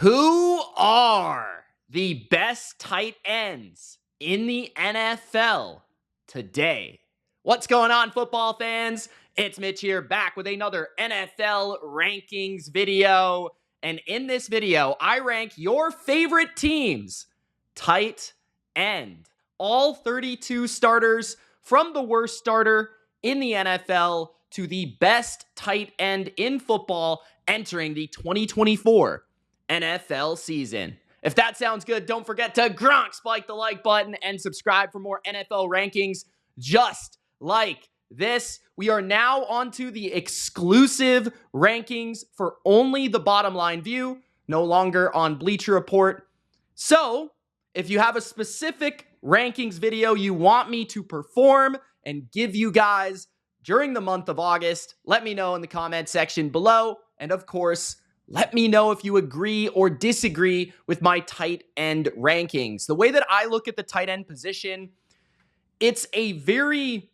Who are the best tight ends in the NFL today? What's going on, football fans? It's Mitch here, back with another NFL rankings video. And in this video, I rank your favorite teams' tight end. All 32 starters, from the worst starter in the NFL to the best tight end in football entering the 2024 NFL season. If that sounds good, don't forget to spike the like button and subscribe for more NFL rankings just like this. We are now onto the exclusive rankings for only the Bottom Line View, no longer on Bleacher Report. So, if you have a specific rankings video you want me to perform and give you guys during the month of August, let me know in the comment section below. And of course, let me know if you agree or disagree with my tight end rankings. The way that I look at the tight end position, it's a very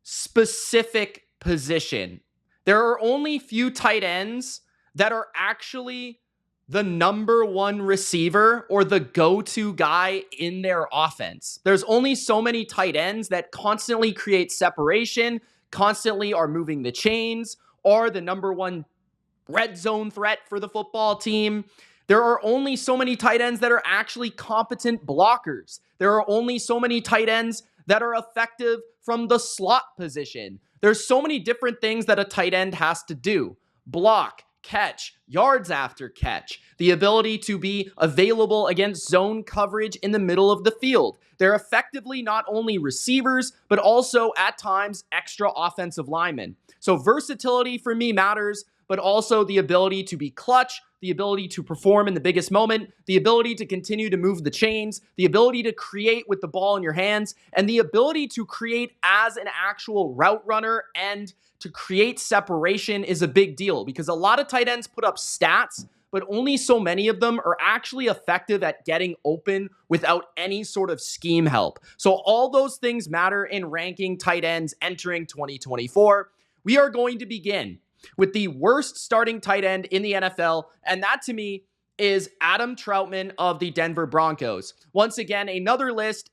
specific position. There are only few tight ends that are actually the number one receiver or the go-to guy in their offense. There's only so many tight ends that constantly create separation, constantly are moving the chains, are the number one red zone threat for the football team. There are only so many tight ends that are actually competent blockers. There are only so many tight ends that are effective from the slot position. There's so many different things that a tight end has to do. Block, catch, yards after catch, the ability to be available against zone coverage in the middle of the field. They're effectively not only receivers, but also at times extra offensive linemen. So versatility for me matters, but also the ability to be clutch, the ability to perform in the biggest moment, the ability to continue to move the chains, the ability to create with the ball in your hands, and the ability to create as an actual route runner and to create separation is a big deal because a lot of tight ends put up stats, but only so many of them are actually effective at getting open without any sort of scheme help. So all those things matter in ranking tight ends entering 2024. We are going to begin with the worst starting tight end in the NFL, and that to me is Adam Troutman of the Denver Broncos. Once again, another list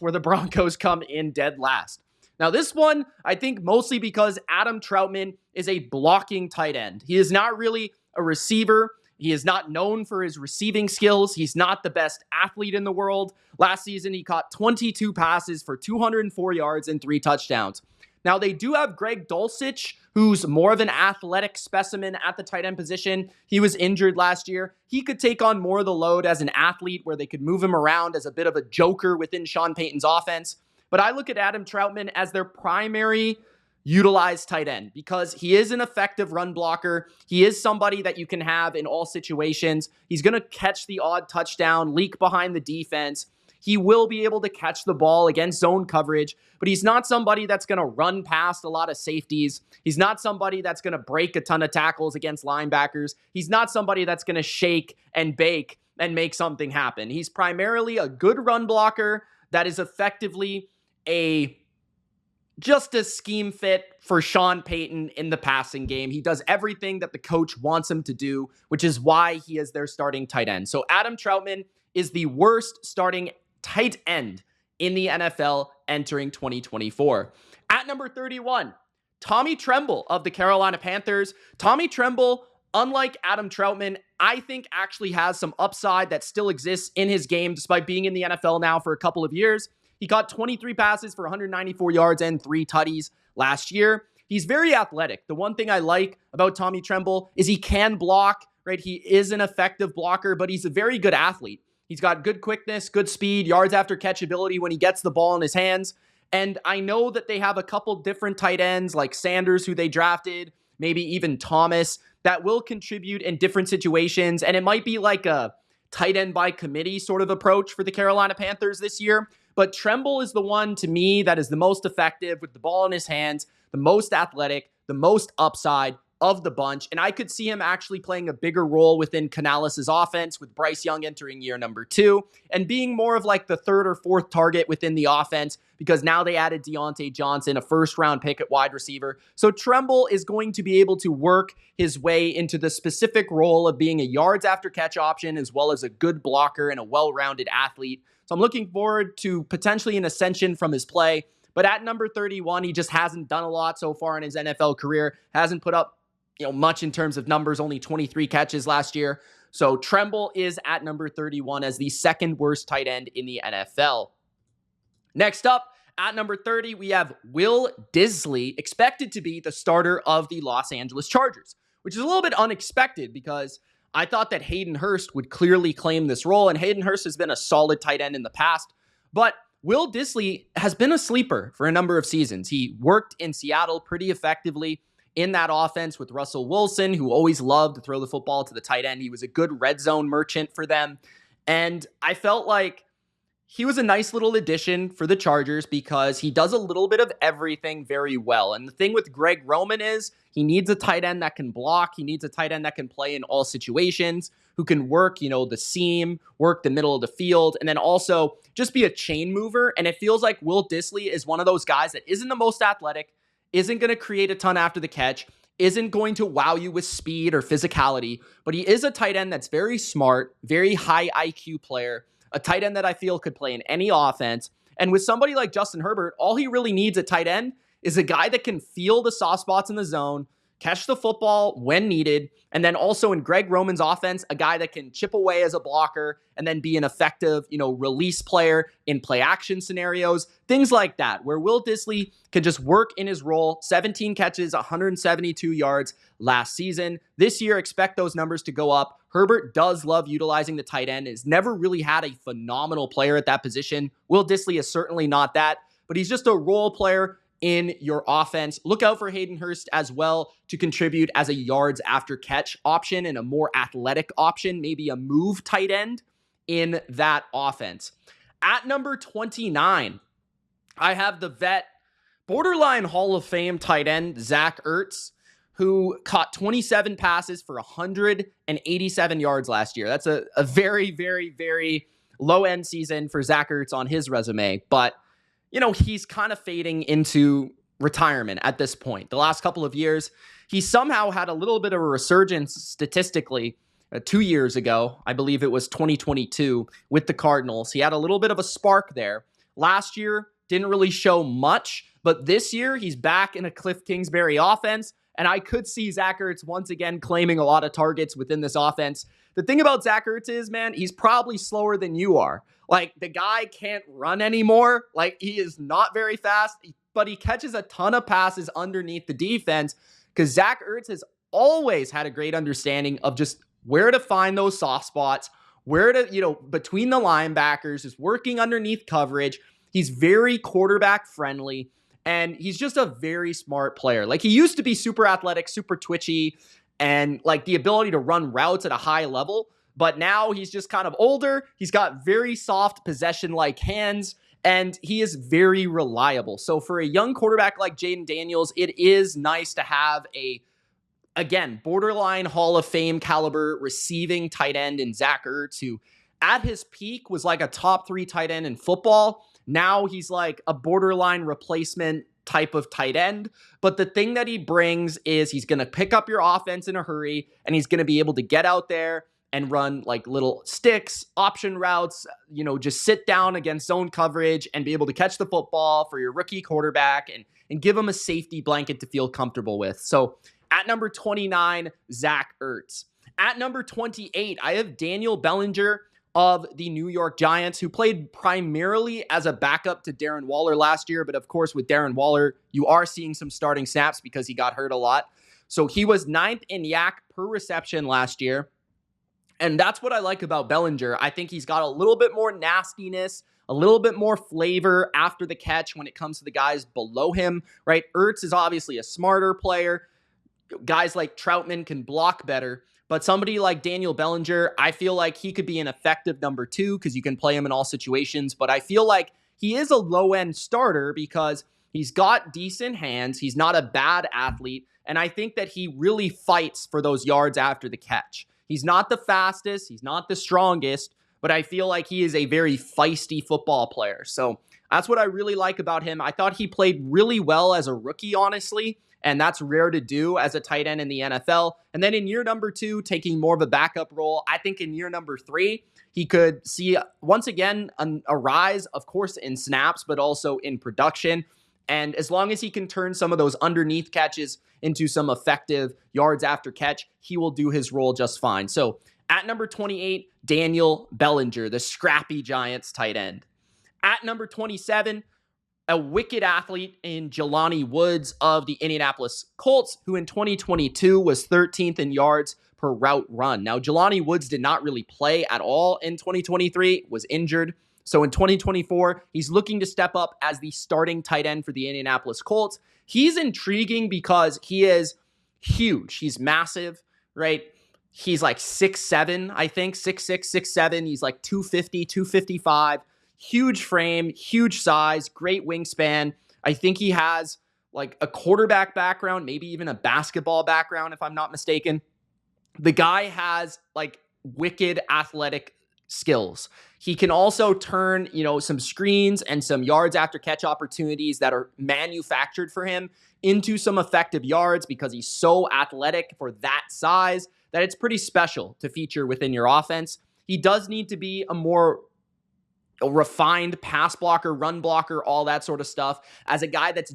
where the Broncos come in dead last. Now this one, I think mostly because Adam Troutman is a blocking tight end. He is not really a receiver. He is not known for his receiving skills. He's not the best athlete in the world. Last season, he caught 22 passes for 204 yards and 3 touchdowns. Now, they do have Greg Dulcich, who's more of an athletic specimen at the tight end position. He was injured last year. He could take on more of the load as an athlete where they could move him around as a bit of a joker within Sean Payton's offense. But I look at Adam Troutman as their primary utilized tight end because he is an effective run blocker. He is somebody that you can have in all situations. He's going to catch the odd touchdown, leak behind the defense. He will be able to catch the ball against zone coverage, but he's not somebody that's going to run past a lot of safeties. He's not somebody that's going to break a ton of tackles against linebackers. He's not somebody that's going to shake and bake and make something happen. He's primarily a good run blocker that is effectively just a scheme fit for Sean Payton in the passing game. He does everything that the coach wants him to do, which is why he is their starting tight end. So Adam Troutman is the worst starting tight end in the NFL entering 2024. At number 31, Tommy Tremble of the Carolina Panthers. Tommy Tremble, unlike Adam Troutman, I think actually has some upside that still exists in his game despite being in the NFL now for a couple of years. He caught 23 passes for 194 yards and 3 tutties last year. He's very athletic. The one thing I like about Tommy Tremble is he can block, right? He is an effective blocker, but he's a very good athlete. He's got good quickness, good speed, yards after catch ability when he gets the ball in his hands. And I know that they have a couple different tight ends like Sanders, who they drafted, maybe even Thomas, that will contribute in different situations. And it might be like a tight end by committee sort of approach for the Carolina Panthers this year. But Tremble is the one to me that is the most effective with the ball in his hands, the most athletic, the most upside, of the bunch, and I could see him actually playing a bigger role within Canales' offense with Bryce Young entering year number 2 and being more of like the third or fourth target within the offense because now they added Deontay Johnson, a first-round pick at wide receiver. So Tremble is going to be able to work his way into the specific role of being a yards after catch option as well as a good blocker and a well-rounded athlete. So I'm looking forward to potentially an ascension from his play. But at number 31, he just hasn't done a lot so far in his NFL career, hasn't put up much in terms of numbers, only 23 catches last year. So Tremble is at number 31 as the second worst tight end in the NFL. Next up, at number 30, we have Will Dissly, expected to be the starter of the Los Angeles Chargers, which is a little bit unexpected because I thought that Hayden Hurst would clearly claim this role, and Hayden Hurst has been a solid tight end in the past. But Will Dissly has been a sleeper for a number of seasons. He worked in Seattle pretty effectively in that offense with Russell Wilson, who always loved to throw the football to the tight end. He was a good red zone merchant for them. And I felt like he was a nice little addition for the Chargers because he does a little bit of everything very well. And the thing with Greg Roman is he needs a tight end that can block. He needs a tight end that can play in all situations, who can work, the seam, work the middle of the field, and then also just be a chain mover. And it feels like Will Dissly is one of those guys that isn't the most athletic, isn't going to create a ton after the catch, isn't going to wow you with speed or physicality, but he is a tight end that's very smart, very high IQ player, a tight end that I feel could play in any offense. And with somebody like Justin Herbert, all he really needs at tight end is a guy that can feel the soft spots in the zone, catch the football when needed, and then also in Greg Roman's offense, a guy that can chip away as a blocker and then be an effective, release player in play action scenarios, things like that, where Will Dissly can just work in his role. 17 catches, 172 yards last season. This year, expect those numbers to go up. Herbert does love utilizing the tight end, has never really had a phenomenal player at that position. Will Dissly is certainly not that, but he's just a role player in your offense. Look out for Hayden Hurst as well to contribute as a yards after catch option and a more athletic option, maybe a move tight end in that offense. At number 29, I have the vet, borderline Hall of Fame tight end, Zach Ertz, who caught 27 passes for 187 yards last year. That's a very, very, very low-end season for Zach Ertz on his resume, but he's kind of fading into retirement at this point. The last couple of years, he somehow had a little bit of a resurgence statistically 2 years ago. I believe it was 2022 with the Cardinals. He had a little bit of a spark there. Last year, didn't really show much, but this year, he's back in a Cliff Kingsbury offense, and I could see Zach Ertz once again claiming a lot of targets within this offense. The thing about Zach Ertz is, man, he's probably slower than you are. Like, the guy can't run anymore. Like, he is not very fast, but he catches a ton of passes underneath the defense because Zach Ertz has always had a great understanding of just where to find those soft spots, where to, between the linebackers, just working underneath coverage. He's very quarterback friendly, and he's just a very smart player. Like, he used to be super athletic, super twitchy, and like the ability to run routes at a high level. But now he's just kind of older. He's got very soft possession-like hands, and he is very reliable. So for a young quarterback like Jaden Daniels, it is nice to have again, borderline Hall of Fame caliber receiving tight end in Zach Ertz, who at his peak was like a top 3 tight end in football. Now he's like a borderline replacement type of tight end. But the thing that he brings is he's going to pick up your offense in a hurry, and he's going to be able to get out there and run like little sticks, option routes, just sit down against zone coverage and be able to catch the football for your rookie quarterback and give him a safety blanket to feel comfortable with. So at number 29, Zach Ertz. At number 28, I have Daniel Bellinger of the New York Giants, who played primarily as a backup to Darren Waller last year. But of course, with Darren Waller, you are seeing some starting snaps because he got hurt a lot. So he was 9th in yak per reception last year. And that's what I like about Bellinger. I think he's got a little bit more nastiness, a little bit more flavor after the catch when it comes to the guys below him, right? Ertz is obviously a smarter player. Guys like Troutman can block better. But somebody like Daniel Bellinger, I feel like he could be an effective number 2 because you can play him in all situations. But I feel like he is a low-end starter because He's got decent hands. He's not a bad athlete. And I think that he really fights for those yards after the catch. He's not the fastest. He's not the strongest. But I feel like he is a very feisty football player. So that's what I really like about him. I thought he played really well as a rookie, honestly. And that's rare to do as a tight end in the NFL. And then in year number 2, taking more of a backup role. I think in year number 3, he could see, once again, a rise, of course, in snaps, but also in production. And as long as he can turn some of those underneath catches into some effective yards after catch, he will do his role just fine. So at number 28, Daniel Bellinger, the scrappy Giants tight end. At number 27, a wicked athlete in Jelani Woods of the Indianapolis Colts, who in 2022 was 13th in yards per route run. Now, Jelani Woods did not really play at all in 2023, was injured. So in 2024, he's looking to step up as the starting tight end for the Indianapolis Colts. He's intriguing because he is huge. He's massive, right? He's like 6'7", I think, 6'6", 6'7". He's like 250, 255. Huge frame, huge size, great wingspan. I think he has like a quarterback background, maybe even a basketball background, if I'm not mistaken. The guy has like wicked athletic skills. He can also turn, some screens and some yards after catch opportunities that are manufactured for him into some effective yards because he's so athletic for that size that it's pretty special to feature within your offense. He does need to be a refined pass blocker, run blocker, all that sort of stuff. As a guy that's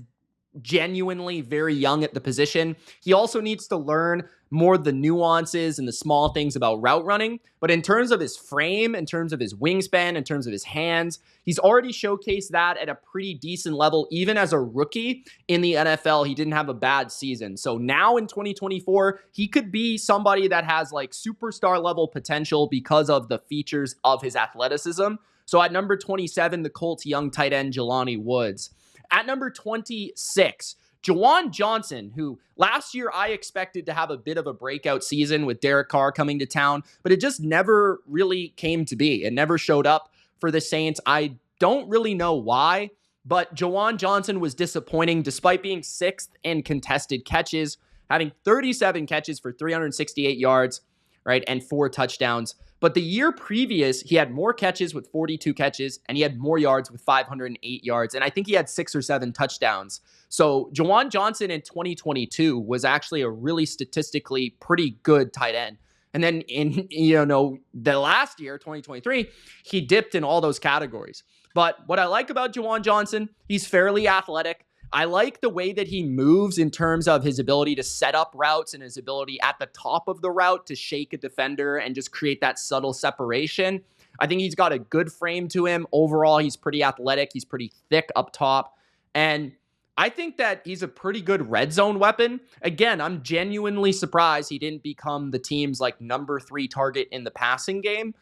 genuinely very young at the position, he also needs to learn more of the nuances and the small things about route running. But in terms of his frame, in terms of his wingspan, in terms of his hands, he's already showcased that at a pretty decent level. Even as a rookie in the NFL, he didn't have a bad season. So now in 2024, he could be somebody that has like superstar level potential because of the features of his athleticism. So at number 27, the Colts young tight end, Jelani Woods. At number 26, Juwan Johnson, who last year I expected to have a bit of a breakout season with Derek Carr coming to town, but it just never really came to be. It never showed up for the Saints. I don't really know why, but Juwan Johnson was disappointing despite being 6th in contested catches, having 37 catches for 368 yards, right, and 4 touchdowns. But the year previous, he had more catches with 42 catches, and he had more yards with 508 yards. And I think he had 6 or 7 touchdowns. So Juwan Johnson in 2022 was actually a really statistically pretty good tight end. And then in, the last year, 2023, he dipped in all those categories. But what I like about Juwan Johnson, he's fairly athletic. I like the way that he moves in terms of his ability to set up routes and his ability at the top of the route to shake a defender and just create that subtle separation. I think he's got a good frame to him. Overall, he's pretty athletic. He's pretty thick up top. And I think that he's a pretty good red zone weapon. Again, I'm genuinely surprised he didn't become the team's number 3 target in the passing game.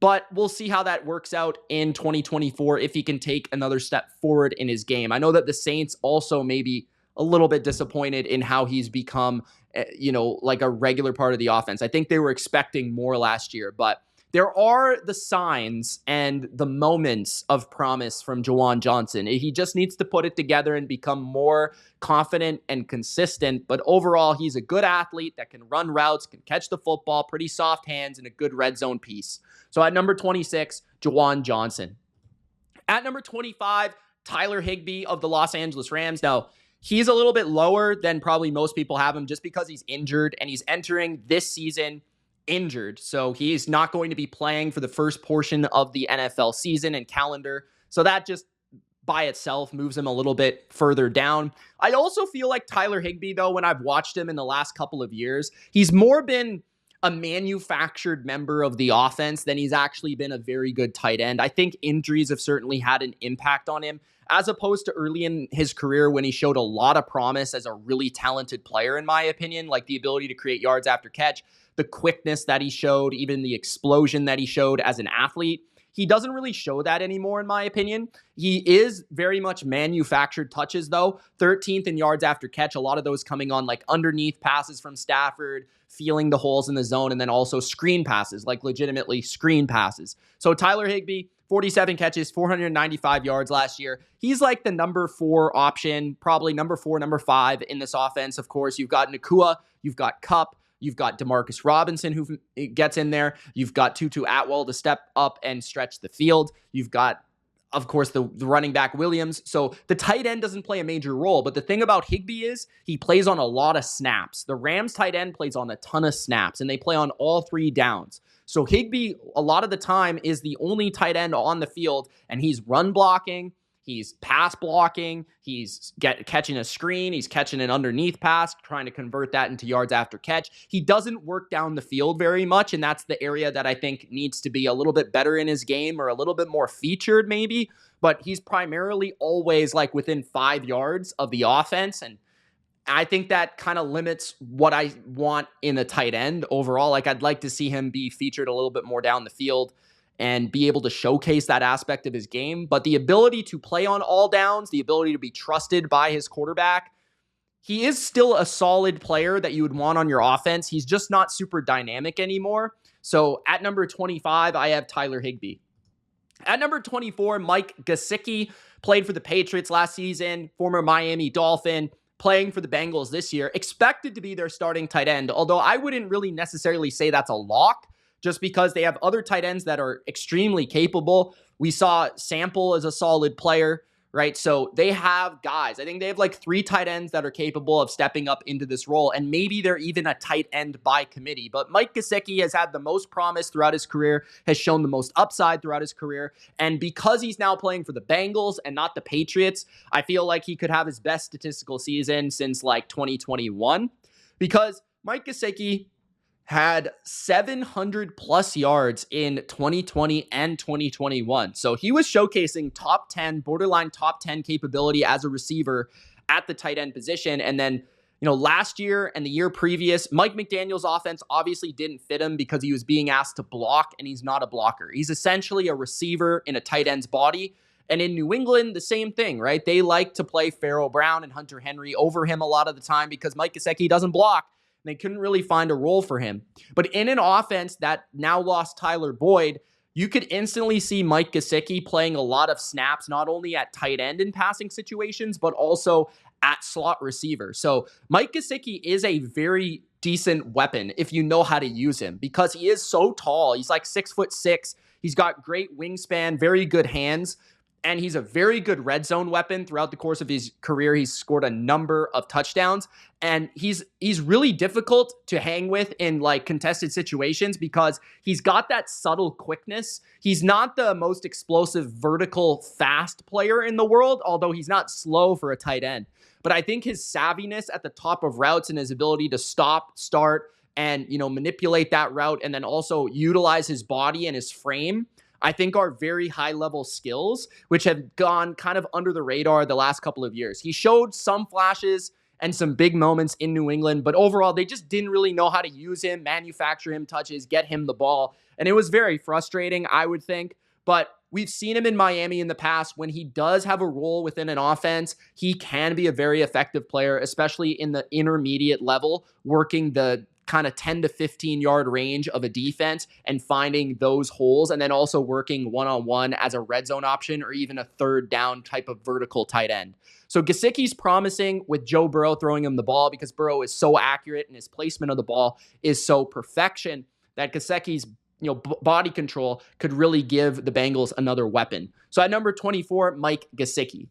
But we'll see how that works out in 2024 if he can take another step forward in his game. I know that the Saints also may be a little bit disappointed in how he's become, a regular part of the offense. I think they were expecting more last year, but there are the signs and the moments of promise from Juwan Johnson. He just needs to put it together and become more confident and consistent. But overall, he's a good athlete that can run routes, can catch the football, pretty soft hands, and a good red zone piece. So at number 26, Juwan Johnson. At number 25, Tyler Higbee of the Los Angeles Rams. Now, he's a little bit lower than probably most people have him just because he's injured, and he's entering this season injured. So he's not going to be playing for the first portion of the NFL season and calendar. So that just by itself moves him a little bit further down. I also feel like Tyler Higbee, though, when I've watched him in the last couple of years, he's more been a manufactured member of the offense than he's actually been a very good tight end. I think injuries have certainly had an impact on him, as opposed to early in his career when he showed a lot of promise as a really talented player, in my opinion, like the ability to create yards after catch, the quickness that he showed, even the explosion that he showed as an athlete. He doesn't really show that anymore, in my opinion. He is very much manufactured touches, though. 13th in yards after catch, a lot of those coming on like underneath passes from Stafford, feeling the holes in the zone, and then also screen passes, like legitimately screen passes. So Tyler Higbee, 47 catches, 495 yards last year. He's like the number 4 option, probably number 4, number 5 in this offense. Of course, you've got Nakua, you've got Kupp, you've got Demarcus Robinson who gets in there. You've got Tutu Atwell to step up and stretch the field. You've got, of course, the running back Williams. So the tight end doesn't play a major role. But the thing about Higbee is he plays on a lot of snaps. The Rams tight end plays on a ton of snaps, and they play on all 3 downs. So Higbee, a lot of the time, is the only tight end on the field, and he's run blocking, he's pass blocking, he's catching a screen, he's catching an underneath pass, trying to convert that into yards after catch. He doesn't work down the field very much, and that's the area that I think needs to be a little bit better in his game, or a little bit more featured maybe, but he's primarily always like within 5 yards of the offense, and I think that kind of limits what I want in a tight end overall. Like, I'd like to see him be featured a little bit more down the field and be able to showcase that aspect of his game. But the ability to play on all downs, the ability to be trusted by his quarterback, he is still a solid player that you would want on your offense. He's just not super dynamic anymore. So at number 25, I have Tyler Higbee. At number 24, Mike Gesicki, played for the Patriots last season, former Miami Dolphin, playing for the Bengals this year, expected to be their starting tight end, although I wouldn't really necessarily say that's a lock, just because they have other tight ends that are extremely capable. We saw Sample as a solid player, right? So they have guys. I think they have like 3 tight ends that are capable of stepping up into this role, and maybe they're even a tight end by committee. But Mike Gesicki has had the most promise throughout his career, has shown the most upside throughout his career, and because he's now playing for the Bengals and not the Patriots, I feel like he could have his best statistical season since like 2021, because Mike Gesicki had 700 plus yards in 2020 and 2021. So he was showcasing top 10, borderline top 10 capability as a receiver at the tight end position. And then, last year and the year previous, Mike McDaniel's offense obviously didn't fit him because he was being asked to block, and he's not a blocker. He's essentially a receiver in a tight end's body. And in New England, the same thing, right? They like to play Pharaoh Brown and Hunter Henry over him a lot of the time because Mike Gesicki doesn't block. They couldn't really find a role for him. But in an offense that now lost Tyler Boyd, you could instantly see Mike Gesicki playing a lot of snaps, not only at tight end in passing situations, but also at slot receiver. So Mike Gesicki is a very decent weapon if you know how to use him, because he is so tall. He's like 6'6". He's got great wingspan, very good hands, and he's a very good red zone weapon. Throughout the course of his career, he's scored a number of touchdowns, and he's really difficult to hang with in like contested situations because he's got that subtle quickness. He's not the most explosive vertical fast player in the world, although he's not slow for a tight end. But I think his savviness at the top of routes and his ability to stop, start, and manipulate that route, and then also utilize his body and his frame, I think are very high-level skills, which have gone kind of under the radar the last couple of years. He showed some flashes and some big moments in New England, but overall, they just didn't really know how to use him, manufacture him touches, get him the ball, and it was very frustrating, I would think. But we've seen him in Miami in the past. When he does have a role within an offense, he can be a very effective player, especially in the intermediate level, working the kind of 10 to 15 yard range of a defense and finding those holes, and then also working one-on-one as a red zone option or even a third down type of vertical tight end. So Gesicki's promising with Joe Burrow throwing him the ball, because Burrow is so accurate and his placement of the ball is so perfection that Gesicki's body control could really give the Bengals another weapon. So at number 24, Mike Gesicki.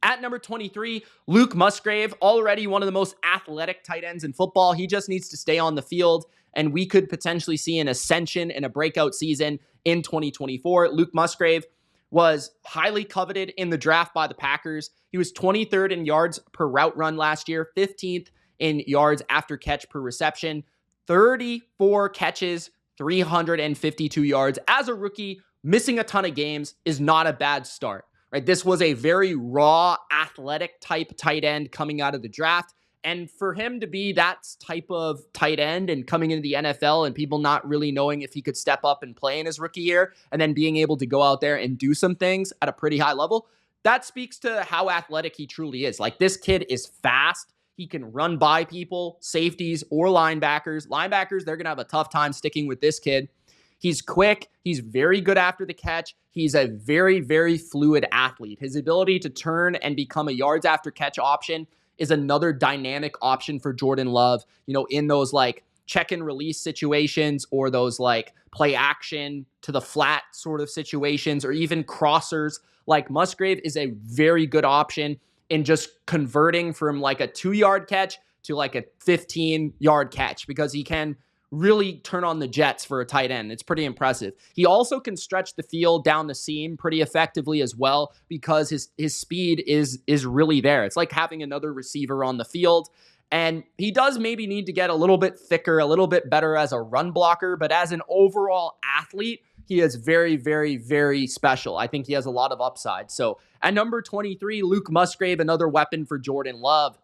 At number 23, Luke Musgrave, already one of the most athletic tight ends in football. He just needs to stay on the field, and we could potentially see an ascension and a breakout season in 2024. Luke Musgrave was highly coveted in the draft by the Packers. He was 23rd in yards per route run last year, 15th in yards after catch per reception, 34 catches, 352 yards. As a rookie, missing a ton of games is not a bad start. Right, this was a very raw, athletic type tight end coming out of the draft, And for him to be that type of tight end and coming into the NFL and people not really knowing if he could step up and play in his rookie year and then being able to go out there and do some things at a pretty high level, that speaks to how athletic he truly is. Like, this kid is fast. He can run by people, safeties, or linebackers. Linebackers, they're going to have a tough time sticking with this kid. He's quick. He's very good after the catch. He's a very, very fluid athlete. His ability to turn and become a yards after catch option is another dynamic option for Jordan Love, in those like check and release situations or those like play action to the flat sort of situations or even crossers. Like, Musgrave is a very good option in just converting from like a 2-yard catch to like a 15-yard catch because he can really turn on the jets for a tight end. It's pretty impressive. He also can stretch the field down the seam pretty effectively as well because his speed is really there. It's like having another receiver on the field. And he does maybe need to get a little bit thicker, a little bit better as a run blocker, but as an overall athlete, he is very, very, very special. I think he has a lot of upside. So at number 23, Luke Musgrave, another weapon for Jordan Love.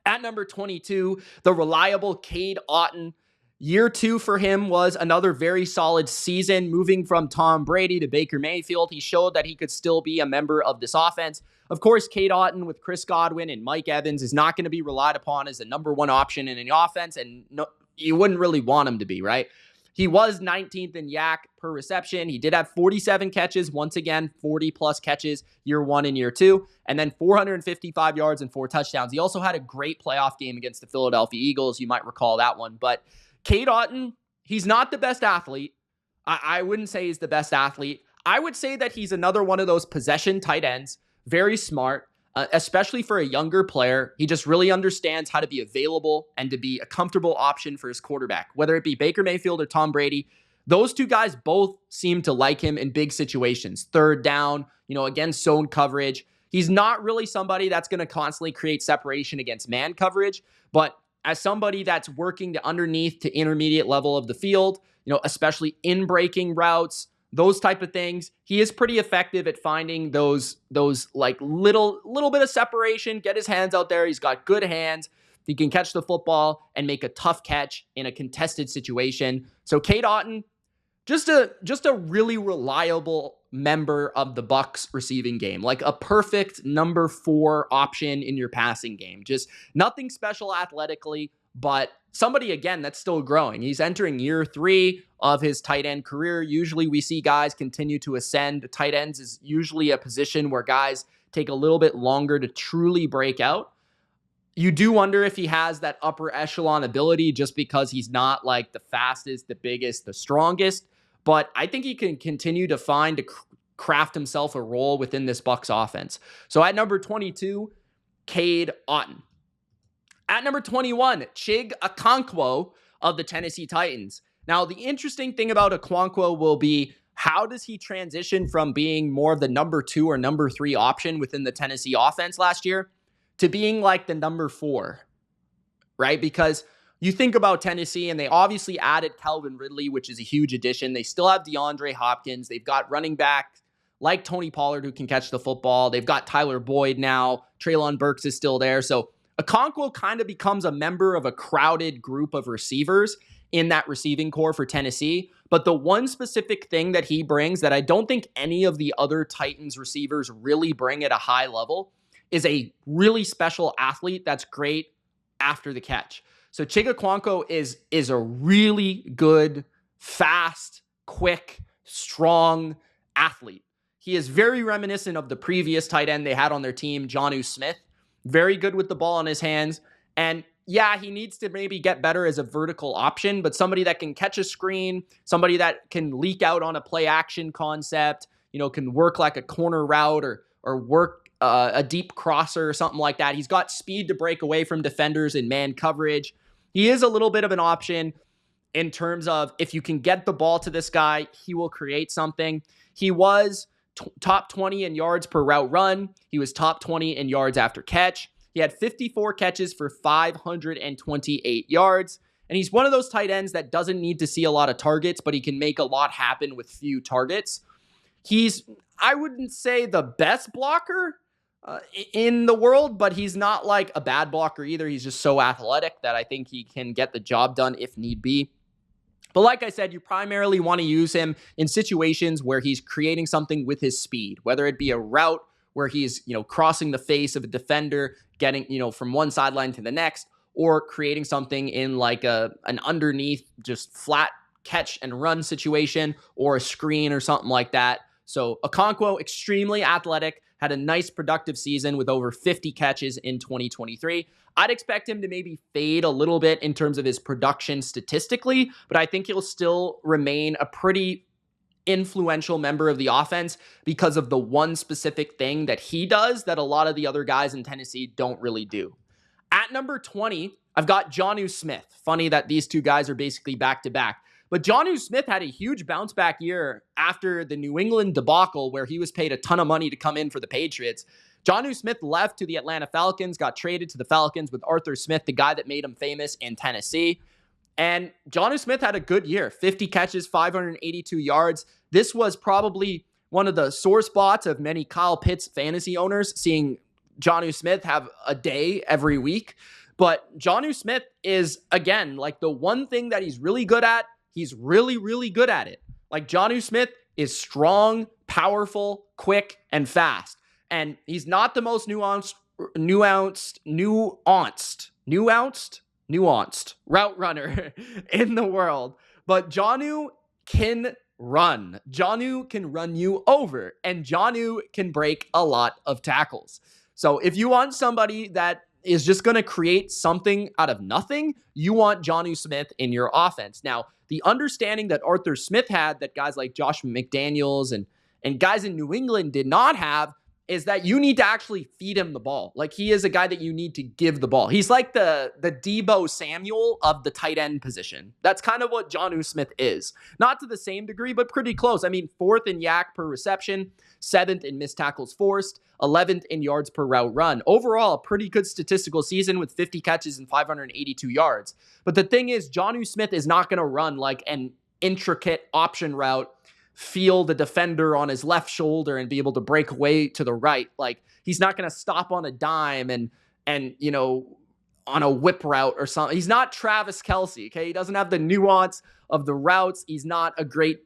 At number 22, the reliable Cade Otton. Year 2 for him was another very solid season, moving from Tom Brady to Baker Mayfield. He showed that he could still be a member of this offense. Of course, Cade Otton with Chris Godwin and Mike Evans is not going to be relied upon as the number one option in an offense, and no, you wouldn't really want him to be, right? He was 19th in yak per reception. He did have 47 catches, once again, 40-plus catches year 1 and year 2, and then 455 yards and 4 touchdowns. He also had a great playoff game against the Philadelphia Eagles. You might recall that one, but Cade Otton, he's not the best athlete. I wouldn't say he's the best athlete. I would say that he's another one of those possession tight ends, very smart, especially for a younger player. He just really understands how to be available and to be a comfortable option for his quarterback, whether it be Baker Mayfield or Tom Brady. Those two guys both seem to like him in big situations, third down, against zone coverage. He's not really somebody that's going to constantly create separation against man coverage, but as somebody that's working the underneath to intermediate level of the field, especially in breaking routes, those type of things, he is pretty effective at finding those like little bit of separation, get his hands out there. He's got good hands. He can catch the football and make a tough catch in a contested situation. So Cade Otton, just a really reliable member of the Bucs receiving game, like a perfect number 4 option in your passing game. Just nothing special athletically, but somebody, again, that's still growing. He's entering year 3 of his tight end career. Usually we see guys continue to ascend. Tight ends is usually a position where guys take a little bit longer to truly break out. You do wonder if he has that upper echelon ability just because he's not like the fastest, the biggest, the strongest. But I think he can continue to craft himself a role within this Bucs offense. So at number 22, Cade Otton. At number 21, Chig Okonkwo of the Tennessee Titans. Now, the interesting thing about Okonkwo will be, how does he transition from being more of the number 2 or number 3 option within the Tennessee offense last year to being like the number 4, right? Because you think about Tennessee, and they obviously added Calvin Ridley, which is a huge addition. They still have DeAndre Hopkins. They've got running back like Tony Pollard who can catch the football. They've got Tyler Boyd now. Treylon Burks is still there. So Okonkwo kind of becomes a member of a crowded group of receivers in that receiving core for Tennessee. But the one specific thing that he brings that I don't think any of the other Titans receivers really bring at a high level is a really special athlete that's great after the catch. So Chig Okonkwo is a really good, fast, quick, strong athlete. He is very reminiscent of the previous tight end they had on their team, Jonnu Smith. Very good with the ball in his hands. And yeah, he needs to maybe get better as a vertical option, but somebody that can catch a screen, somebody that can leak out on a play action concept, can work like a corner route or work a deep crosser or something like that. He's got speed to break away from defenders in man coverage. He is a little bit of an option in terms of if you can get the ball to this guy, he will create something. He was top 20 in yards per route run. He was top 20 in yards after catch. He had 54 catches for 528 yards. And he's one of those tight ends that doesn't need to see a lot of targets, but he can make a lot happen with few targets. I wouldn't say the best blocker, in the world, but he's not like a bad blocker either. He's just so athletic that I think he can get the job done if need be. But like I said, you primarily want to use him in situations where he's creating something with his speed, whether it be a route where he's, crossing the face of a defender, getting, from one sideline to the next, or creating something in like an underneath just flat catch and run situation or a screen or something like that. So Okonkwo, extremely athletic, had a nice productive season with over 50 catches in 2023. I'd expect him to maybe fade a little bit in terms of his production statistically, but I think he'll still remain a pretty influential member of the offense because of the one specific thing that he does that a lot of the other guys in Tennessee don't really do. At number 20, I've got Jonnu Smith. Funny that these two guys are basically back-to-back. But Jonnu Smith had a huge bounce-back year after the New England debacle where he was paid a ton of money to come in for the Patriots. Jonnu Smith left to the Atlanta Falcons, got traded to the Falcons with Arthur Smith, the guy that made him famous in Tennessee. And Jonnu Smith had a good year, 50 catches, 582 yards. This was probably one of the sore spots of many Kyle Pitts fantasy owners, seeing Jonnu Smith have a day every week. But Jonnu Smith is, again, like the one thing that he's really good at, he's really, really good at it. Like Jonnu Smith is strong, powerful, quick, and fast. And he's not the most nuanced route runner in the world. But Jonnu can run. Jonnu can run you over. And Jonnu can break a lot of tackles. So if you want somebody that is just going to create something out of nothing, you want Jonnu Smith in your offense. Now, the understanding that Arthur Smith had that guys like Josh McDaniels and guys in New England did not have is that you need to actually feed him the ball. Like, he is a guy that you need to give the ball. He's like the Deebo Samuel of the tight end position. That's kind of what Jonnu Smith is. Not to the same degree, but pretty close. I mean, 4th in yak per reception, 7th in missed tackles forced, 11th in yards per route run. Overall, a pretty good statistical season with 50 catches and 582 yards. But the thing is, Jonnu Smith is not going to run like an intricate option route, feel the defender on his left shoulder and be able to break away to the right. Like, he's not going to stop on a dime and on a whip route or something. He's not Travis Kelce, okay? He doesn't have the nuance of the routes. He's not a great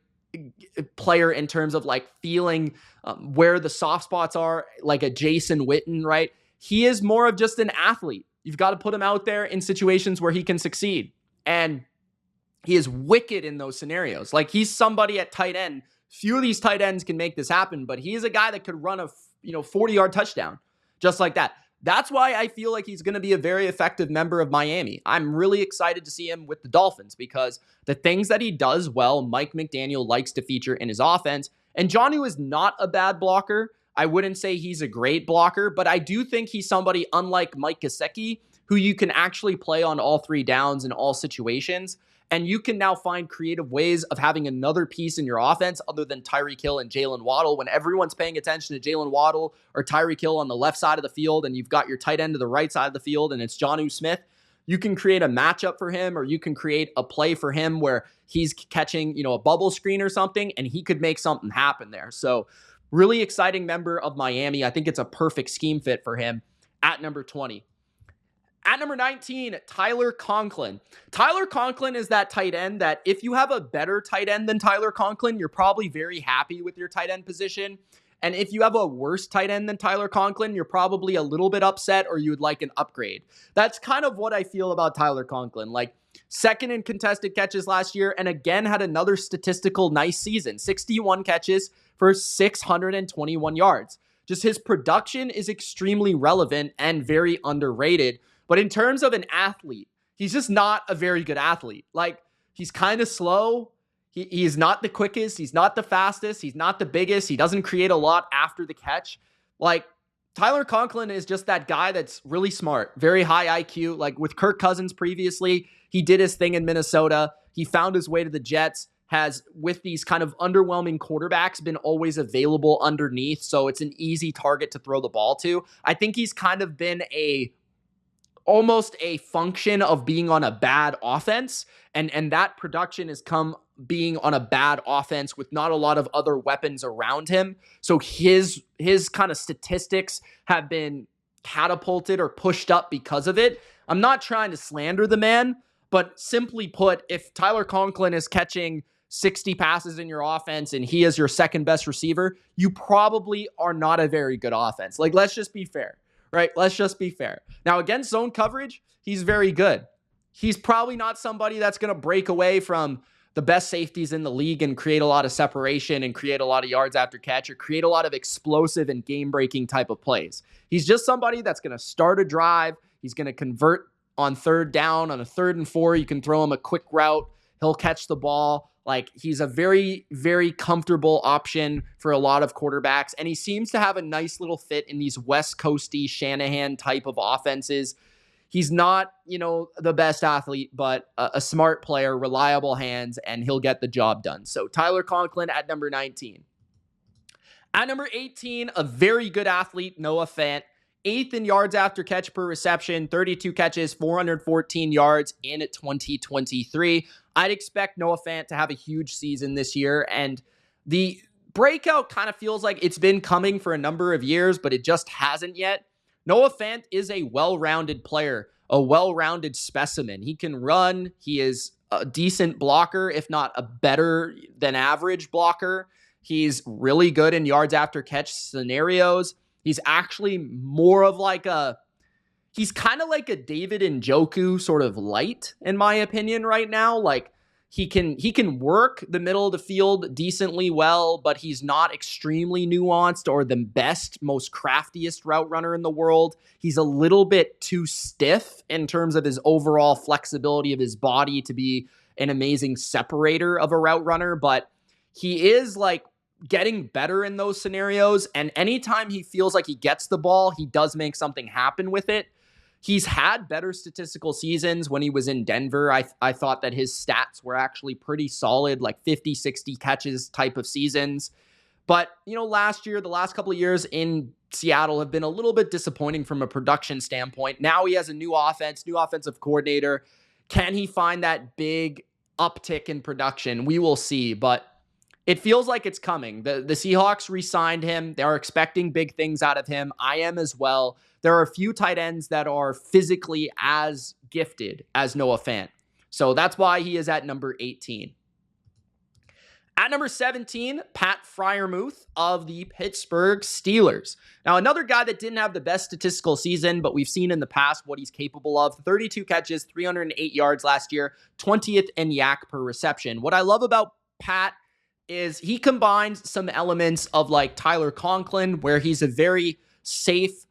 player in terms of like feeling where the soft spots are, like a Jason Witten, right? He is more of just an athlete. You've got to put him out there in situations where he can succeed. And he is wicked in those scenarios. Like, he's somebody at tight end. Few of these tight ends can make this happen, but he is a guy that could run a 40-yard touchdown just like that. That's why I feel like he's going to be a very effective member of Miami. I'm really excited to see him with the Dolphins because the things that he does well, Mike McDaniel likes to feature in his offense. And Jonnu is not a bad blocker. I wouldn't say he's a great blocker, but I do think he's somebody unlike Mike Gesicki who you can actually play on all 3 downs in all situations. And you can now find creative ways of having another piece in your offense other than Tyreek Hill and Jalen Waddle. When everyone's paying attention to Jalen Waddle or Tyreek Hill on the left side of the field and you've got your tight end to the right side of the field and it's Jonnu Smith, you can create a matchup for him or you can create a play for him where he's catching, a bubble screen or something and he could make something happen there. So really exciting member of Miami. I think it's a perfect scheme fit for him at number 20. At number 19, Tyler Conklin. Tyler Conklin is that tight end that if you have a better tight end than Tyler Conklin, you're probably very happy with your tight end position. And if you have a worse tight end than Tyler Conklin, you're probably a little bit upset or you would like an upgrade. That's kind of what I feel about Tyler Conklin. Like, 2nd in contested catches last year and again had another statistical nice season. 61 catches for 621 yards. Just his production is extremely relevant and very underrated. But in terms of an athlete, he's just not a very good athlete. Like, he's kind of slow. He's not the quickest. He's not the fastest. He's not the biggest. He doesn't create a lot after the catch. Like, Tyler Conklin is just that guy that's really smart, very high IQ. Like with Kirk Cousins previously, he did his thing in Minnesota. He found his way to the Jets, has, with these kind of underwhelming quarterbacks, been always available underneath. So it's an easy target to throw the ball to. I think he's kind of been almost a function of being on a bad offense. And that production has come being on a bad offense with not a lot of other weapons around him. So his kind of statistics have been catapulted or pushed up because of it. I'm not trying to slander the man, but simply put, if Tyler Conklin is catching 60 passes in your offense and he is your second best receiver, you probably are not a very good offense. Like, let's just be fair, right? Let's just be fair. Now, against zone coverage, he's very good. He's probably not somebody that's going to break away from the best safeties in the league and create a lot of separation and create a lot of yards after catch or create a lot of explosive and game-breaking type of plays. He's just somebody that's going to start a drive. He's going to convert on third down. On a 3rd and 4, you can throw him a quick route. He'll catch the ball. Like, he's a very, very comfortable option for a lot of quarterbacks, and he seems to have a nice little fit in these West Coasty Shanahan type of offenses. He's not, the best athlete, but a smart player, reliable hands, and he'll get the job done. So Tyler Conklin at number 19. At number 18, a very good athlete, Noah Fant. 8th in yards after catch per reception, 32 catches, 414 yards in 2023. I'd expect Noah Fant to have a huge season this year, and the breakout kind of feels like it's been coming for a number of years, but it just hasn't yet. Noah Fant is a well-rounded player, a well-rounded specimen. He can run. He is a decent blocker, if not a better than average blocker. He's really good in yards after catch scenarios. He's actually more of he's kind of like a David Njoku sort of light, in my opinion, right now. Like, he can work the middle of the field decently well, but he's not extremely nuanced or the best, most craftiest route runner in the world. He's a little bit too stiff in terms of his overall flexibility of his body to be an amazing separator of a route runner, but he is getting better in those scenarios, and anytime he feels like he gets the ball, he does make something happen with it. He's had better statistical seasons when he was in Denver. I thought that his stats were actually pretty solid, like 50, 60 catches type of seasons. But, last year, the last couple of years in Seattle have been a little bit disappointing from a production standpoint. Now he has a new offense, new offensive coordinator. Can he find that big uptick in production? We will see, but it feels like it's coming. The Seahawks re-signed him. They are expecting big things out of him. I am as well. There are a few tight ends that are physically as gifted as Noah Fant. So that's why he is at number 18. At number 17, Pat Freiermuth of the Pittsburgh Steelers. Now, another guy that didn't have the best statistical season, but we've seen in the past what he's capable of. 32 catches, 308 yards last year, 20th in yak per reception. What I love about Pat is he combines some elements of Tyler Conklin, where he's a very safe,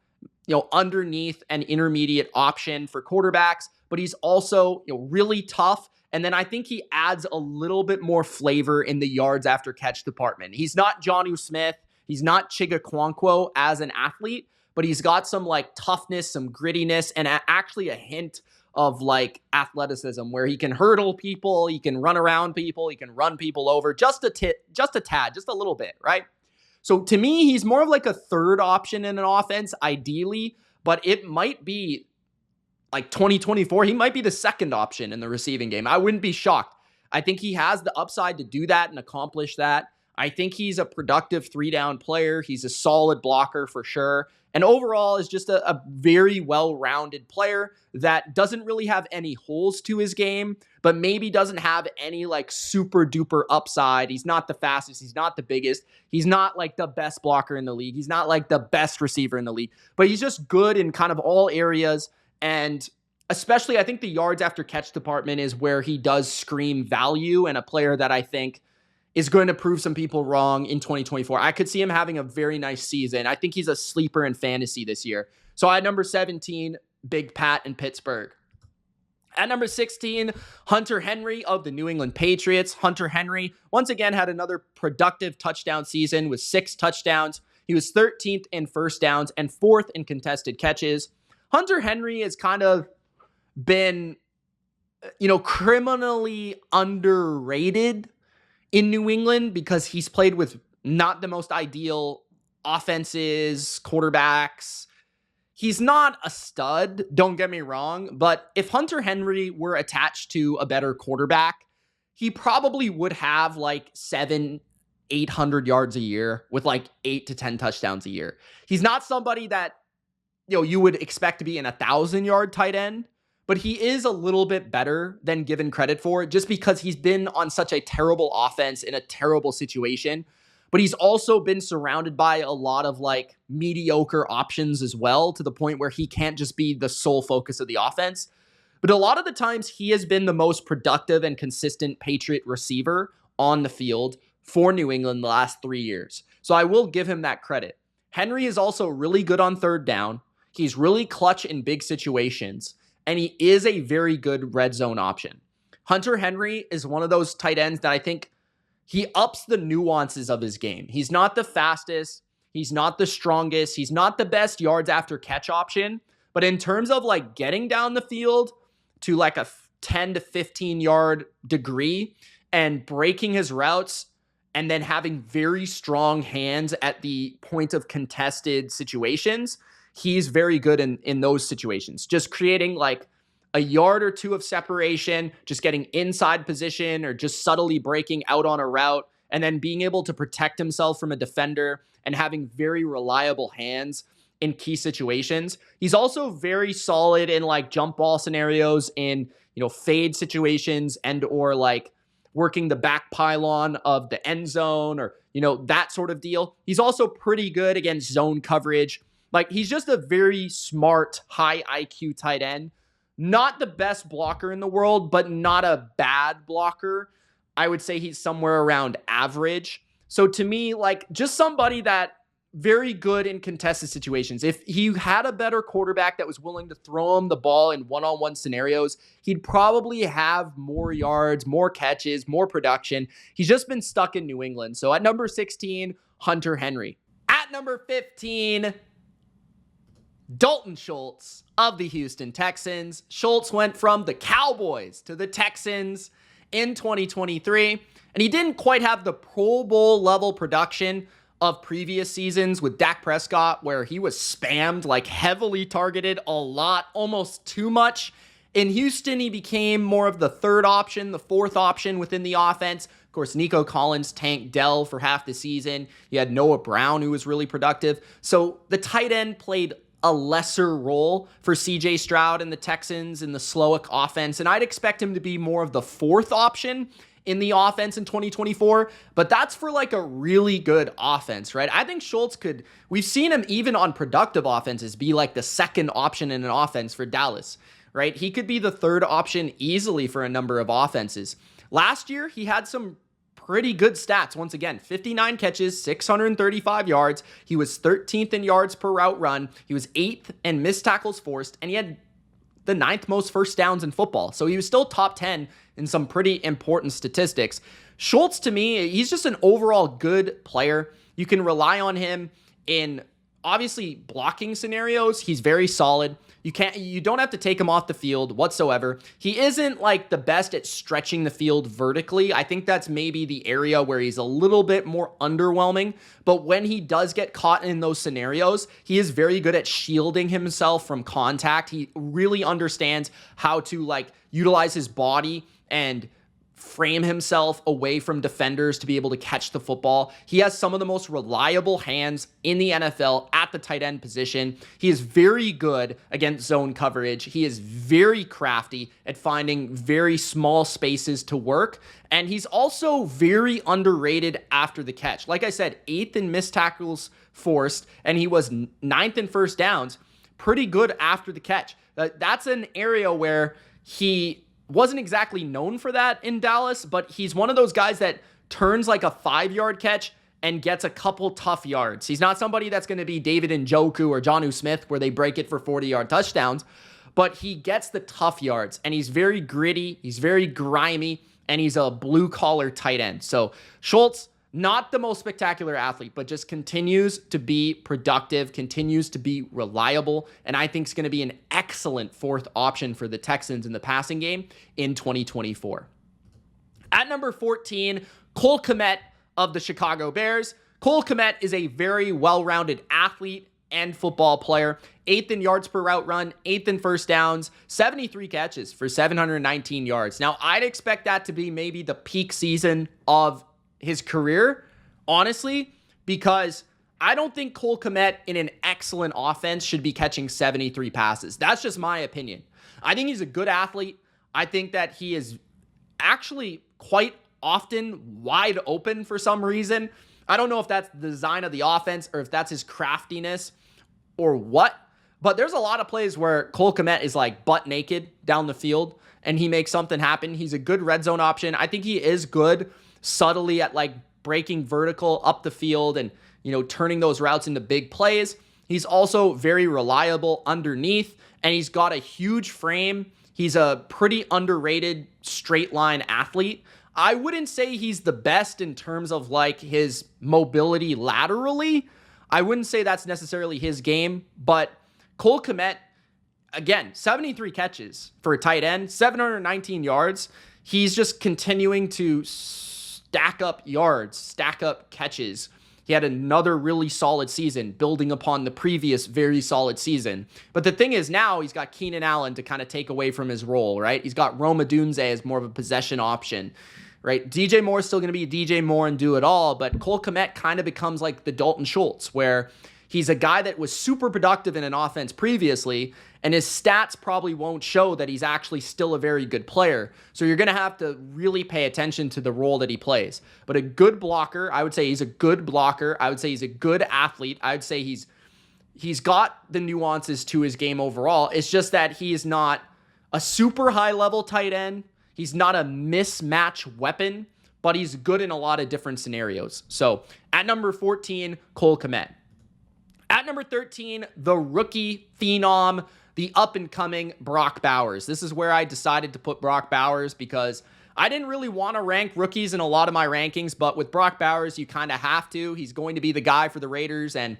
underneath and intermediate option for quarterbacks, but he's also, really tough. And then I think he adds a little bit more flavor in the yards after catch department. He's not Jonnu Smith. He's not Chigga as an athlete, but he's got some toughness, some grittiness, and actually a hint of athleticism where he can hurdle people, he can run around people, he can run people over just a tad, just a little bit, right? So to me, he's more of a third option in an offense, ideally, but it might be 2024. He might be the second option in the receiving game. I wouldn't be shocked. I think he has the upside to do that and accomplish that. I think he's a productive 3-down player. He's a solid blocker for sure. And overall is just a very well-rounded player that doesn't really have any holes to his game, but maybe doesn't have any super duper upside. He's not the fastest. He's not the biggest. He's not the best blocker in the league. He's not the best receiver in the league, but he's just good in kind of all areas. And especially I think the yards after catch department is where he does scream value, and a player that I think is going to prove some people wrong in 2024. I could see him having a very nice season. I think he's a sleeper in fantasy this year. So at number 17, Big Pat in Pittsburgh. At number 16, Hunter Henry of the New England Patriots. Hunter Henry, once again, had another productive touchdown season with 6 touchdowns. He was 13th in first downs and 4th in contested catches. Hunter Henry has kind of been, criminally underrated in New England because he's played with not the most ideal offenses, quarterbacks. He's not a stud, don't get me wrong, but if Hunter Henry were attached to a better quarterback, he probably would have like 800 yards a year with like 8 to 10 touchdowns a year. He's not somebody that, you would expect to be an 1,000-yard tight end, but he is a little bit better than given credit for, just because he's been on such a terrible offense in a terrible situation. But he's also been surrounded by a lot of like mediocre options as well, to the point where he can't just be the sole focus of the offense. But a lot of the times he has been the most productive and consistent Patriot receiver on the field for New England the last 3 years. So I will give him that credit. Henry is also really good on third down. He's really clutch in big situations, and he is a very good red zone option. Hunter Henry is one of those tight ends that I think he ups the nuances of his game. He's not the fastest. He's not the strongest. He's not the best yards after catch option. But in terms of like getting down the field to like a 10 to 15 yard degree and breaking his routes, and then having very strong hands at the point of contested situations, he's very good in those situations. Just creating like a yard or two of separation, just getting inside position or just subtly breaking out on a route, and then being able to protect himself from a defender and having very reliable hands in key situations. He's also very solid in like jump ball scenarios, in, fade situations, and or like working the back pylon of the end zone, or, that sort of deal. He's also pretty good against zone coverage. Like, he's just a very smart, high IQ tight end. Not the best blocker in the world, but not a bad blocker. I would say he's somewhere around average. So to me, like, just somebody that very good in contested situations. If he had a better quarterback that was willing to throw him the ball in one-on-one scenarios, he'd probably have more yards, more catches, more production. He's just been stuck in New England. So at number 16, Hunter Henry. At number 15, Dalton Schultz of the Houston Texans. Schultz went from the Cowboys to the Texans in 2023, and he didn't quite have the Pro Bowl level production of previous seasons with Dak Prescott, where he was spammed, like heavily targeted a lot, almost too much. In Houston, he became more of the third option, the fourth option within the offense. Of course, Nico Collins tanked Dell for half the season. You had Noah Brown, who was really productive. So the tight end played a lesser role for CJ Stroud and the Texans in the Slowick offense, and I'd expect him to be more of the fourth option in the offense in 2024, but that's for like a really good offense, right? I think Schultz we've seen him even on productive offenses be like the second option in an offense for Dallas, right? He could be the third option easily for a number of offenses. Last year, he had some pretty good stats. Once again, 59 catches, 635 yards. He was 13th in yards per route run. He was 8th in missed tackles forced, and he had the 9th most first downs in football. So he was still top 10 in some pretty important statistics. Schultz, to me, he's just an overall good player. You can rely on him in obviously blocking scenarios. He's very solid. You don't have to take him off the field whatsoever. He isn't like the best at stretching the field vertically. I think that's maybe the area where he's a little bit more underwhelming. But when he does get caught in those scenarios, he is very good at shielding himself from contact. He really understands how to like utilize his body and frame himself away from defenders to be able to catch the football. He has some of the most reliable hands in the NFL at the tight end position. He is very good against zone coverage. He is very crafty at finding very small spaces to work. And he's also very underrated after the catch. Like I said, 8th in missed tackles forced, and he was 9th in first downs. Pretty good after the catch. That's an area where he wasn't exactly known for that in Dallas, but he's one of those guys that turns like a 5-yard catch and gets a couple tough yards. He's not somebody that's going to be David Njoku or Jonnu Smith where they break it for 40-yard touchdowns, but he gets the tough yards, and he's very gritty, he's very grimy, and he's a blue-collar tight end. So Schultz, not the most spectacular athlete, but just continues to be productive, continues to be reliable, and I think is going to be an excellent fourth option for the Texans in the passing game in 2024. At number 14, Cole Kmet of the Chicago Bears. Cole Kmet is a very well-rounded athlete end football player. 8th in yards per route run, 8th in first downs, 73 catches for 719 yards. Now, I'd expect that to be maybe the peak season of his career, honestly, because I don't think Cole Kmet in an excellent offense should be catching 73 passes. That's just my opinion. I think he's a good athlete. I think that he is actually quite often wide open for some reason. I don't know if that's the design of the offense or if that's his craftiness or what, but there's a lot of plays where Cole Kmet is like butt naked down the field and he makes something happen. He's a good red zone option. I think he is good subtly at like breaking vertical up the field and, turning those routes into big plays. He's also very reliable underneath, and he's got a huge frame. He's a pretty underrated straight line athlete. I wouldn't say he's the best in terms of like his mobility laterally. I wouldn't say that's necessarily his game, but Cole Kmet, again, 73 catches for a tight end, 719 yards. He's just continuing to stack up yards, stack up catches. He had another really solid season building upon the previous very solid season. But the thing is now he's got Keenan Allen to kind of take away from his role, right? He's got Rome Odunze as more of a possession option, right? DJ Moore is still going to be DJ Moore and do it all, but Cole Kmet kind of becomes like the Dalton Schultz, where he's a guy that was super productive in an offense previously, and his stats probably won't show that he's actually still a very good player. So you're going to have to really pay attention to the role that he plays. But a good blocker, I would say he's a good blocker. I would say he's a good athlete. I would say he's got the nuances to his game overall. It's just that he is not a super high-level tight end. He's not a mismatch weapon, but he's good in a lot of different scenarios. So at number 14, Cole Kmet. At number 13, the rookie phenom, the up-and-coming Brock Bowers. This is where I decided to put Brock Bowers because I didn't really want to rank rookies in a lot of my rankings, but with Brock Bowers, you kind of have to. He's going to be the guy for the Raiders, and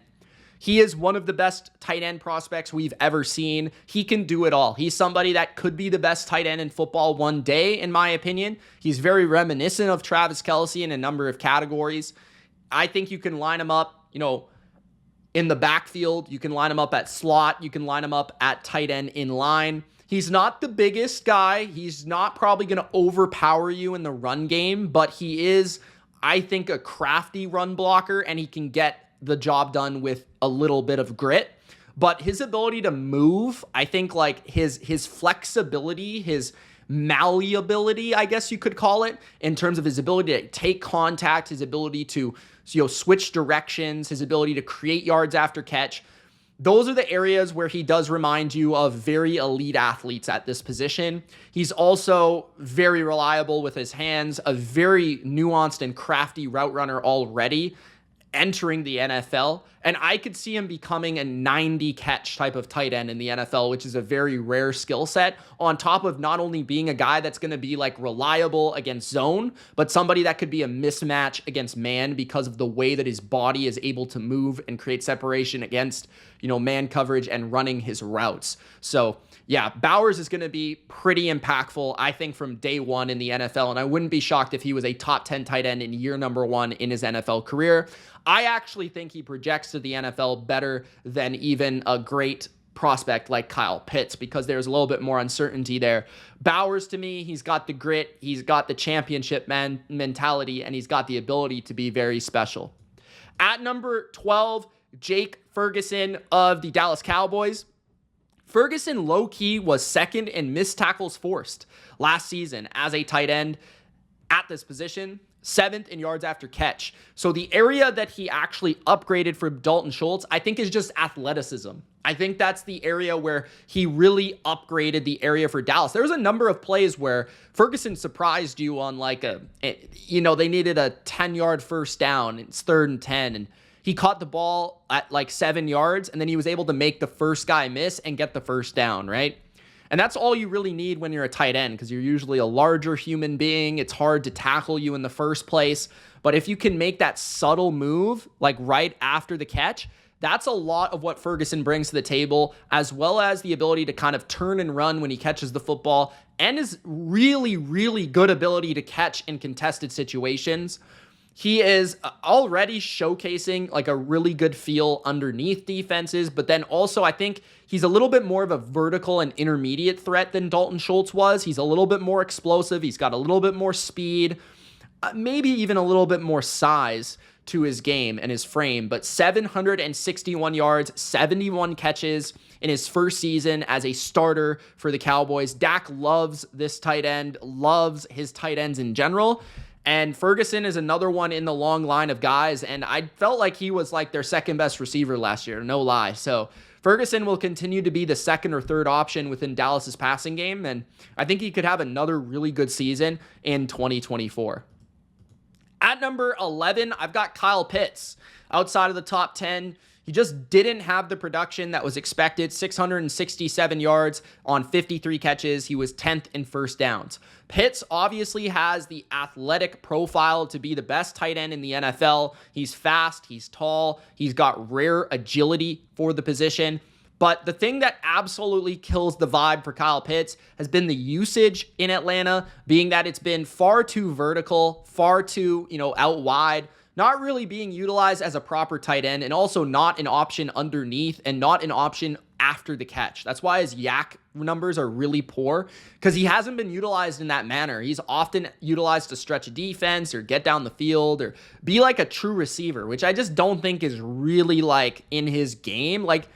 he is one of the best tight end prospects we've ever seen. He can do it all. He's somebody that could be the best tight end in football one day, in my opinion. He's very reminiscent of Travis Kelce in a number of categories. I think you can line him up, in the backfield. You can line him up at slot. You can line him up at tight end in line. He's not the biggest guy. He's not probably going to overpower you in the run game, but he is, I think, a crafty run blocker, and he can get the job done with a little bit of grit. But his ability to move, I think like his flexibility, his malleability, I guess you could call it, in terms of his ability to take contact, his ability to switch directions, his ability to create yards after catch. Those are the areas where he does remind you of very elite athletes at this position. He's also very reliable with his hands, a very nuanced and crafty route runner already entering the NFL. And I could see him becoming a 90 catch type of tight end in the NFL, which is a very rare skill set, on top of not only being a guy that's going to be like reliable against zone, but somebody that could be a mismatch against man because of the way that his body is able to move and create separation against, man coverage and running his routes. So yeah, Bowers is going to be pretty impactful, I think, from day one in the NFL, and I wouldn't be shocked if he was a top 10 tight end in year number 1 in his NFL career. I actually think he projects to the NFL better than even a great prospect like Kyle Pitts because there's a little bit more uncertainty there. Bowers, to me, he's got the grit, he's got the championship mentality, and he's got the ability to be very special. At number 12, Jake Ferguson of the Dallas Cowboys. Ferguson low-key was second in missed tackles forced last season as a tight end at this position, 7th in yards after catch. So the area that he actually upgraded from Dalton Schultz, I think, is just athleticism. I think that's the area where he really upgraded the area for Dallas. There was a number of plays where Ferguson surprised you on like they needed a 10-yard first down. It's 3rd and 10, and he caught the ball at like 7 yards, and then he was able to make the first guy miss and get the first down, right? And that's all you really need when you're a tight end because you're usually a larger human being. It's hard to tackle you in the first place. But if you can make that subtle move, like right after the catch, that's a lot of what Ferguson brings to the table, as well as the ability to kind of turn and run when he catches the football and his really, really good ability to catch in contested situations. He is already showcasing like a really good feel underneath defenses, but then also I think he's a little bit more of a vertical and intermediate threat than Dalton Schultz was. He's a little bit more explosive. He's got a little bit more speed, maybe even a little bit more size to his game and his frame, but 761 yards, 71 catches in his first season as a starter for the Cowboys. Dak loves this tight end, loves his tight ends in general. And Ferguson is another one in the long line of guys, and I felt like he was like their second best receiver last year, no lie. So Ferguson will continue to be the second or third option within Dallas's passing game, and I think he could have another really good season in 2024. At number 11, I've got Kyle Pitts. Outside of the top 10, he just didn't have the production that was expected. 667 yards on 53 catches. He was 10th in first downs. Pitts obviously has the athletic profile to be the best tight end in the NFL. He's fast, he's tall, he's got rare agility for the position. But the thing that absolutely kills the vibe for Kyle Pitts has been the usage in Atlanta, being that it's been far too vertical, far too, out wide, not really being utilized as a proper tight end, and also not an option underneath and not an option after the catch. That's why his yak numbers are really poor, because he hasn't been utilized in that manner. He's often utilized to stretch a defense or get down the field or be like a true receiver, which I just don't think is really like in his game. Like,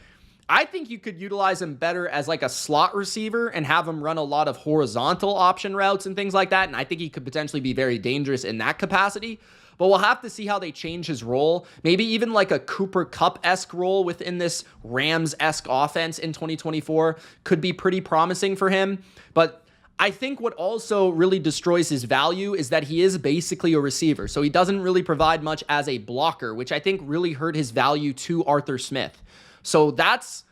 I think you could utilize him better as like a slot receiver and have him run a lot of horizontal option routes and things like that. And I think he could potentially be very dangerous in that capacity. But we'll have to see how they change his role. Maybe even like a Cooper Kupp-esque role within this Rams-esque offense in 2024 could be pretty promising for him. But I think what also really destroys his value is that he is basically a receiver. So he doesn't really provide much as a blocker, which I think really hurt his value to Arthur Smith. So that's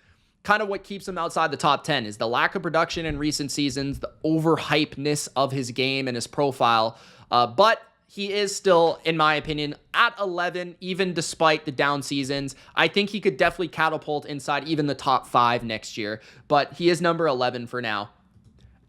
kind of what keeps him outside the top 10 is the lack of production in recent seasons, the overhypeness of his game and his profile. But he is still, in my opinion, at 11, even despite the down seasons. I think he could definitely catapult inside even the top 5 next year, but he is number 11 for now.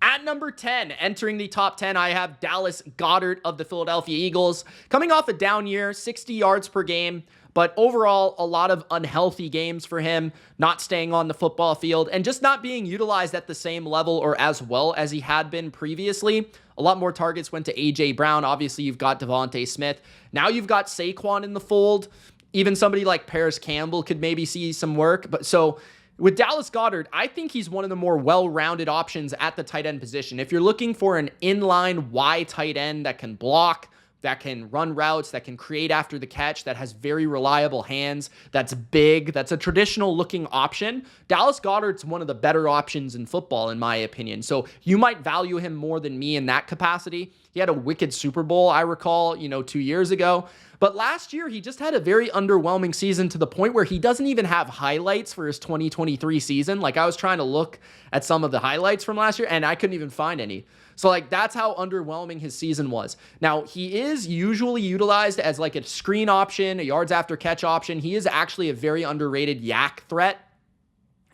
At number 10, entering the top 10, I have Dallas Goedert of the Philadelphia Eagles. Coming off a down year, 60 yards per game, but overall, a lot of unhealthy games for him, not staying on the football field, and just not being utilized at the same level or as well as he had been previously. A lot more targets went to A.J. Brown. Obviously, you've got Devontae Smith. Now you've got Saquon in the fold. Even somebody like Paris Campbell could maybe see some work. But so with Dallas Goedert, I think he's one of the more well-rounded options at the tight end position. If you're looking for an inline Y tight end that can block, that can run routes, that can create after the catch, that has very reliable hands, that's big, that's a traditional looking option, Dallas Goedert's one of the better options in football, in my opinion. So you might value him more than me in that capacity. He had a wicked Super Bowl, I recall, 2 years ago. But last year, he just had a very underwhelming season to the point where he doesn't even have highlights for his 2023 season. Like, I was trying to look at some of the highlights from last year, and I couldn't even find any. So, that's how underwhelming his season was. Now, he is usually utilized as, a screen option, a yards after catch option. He is actually a very underrated yak threat,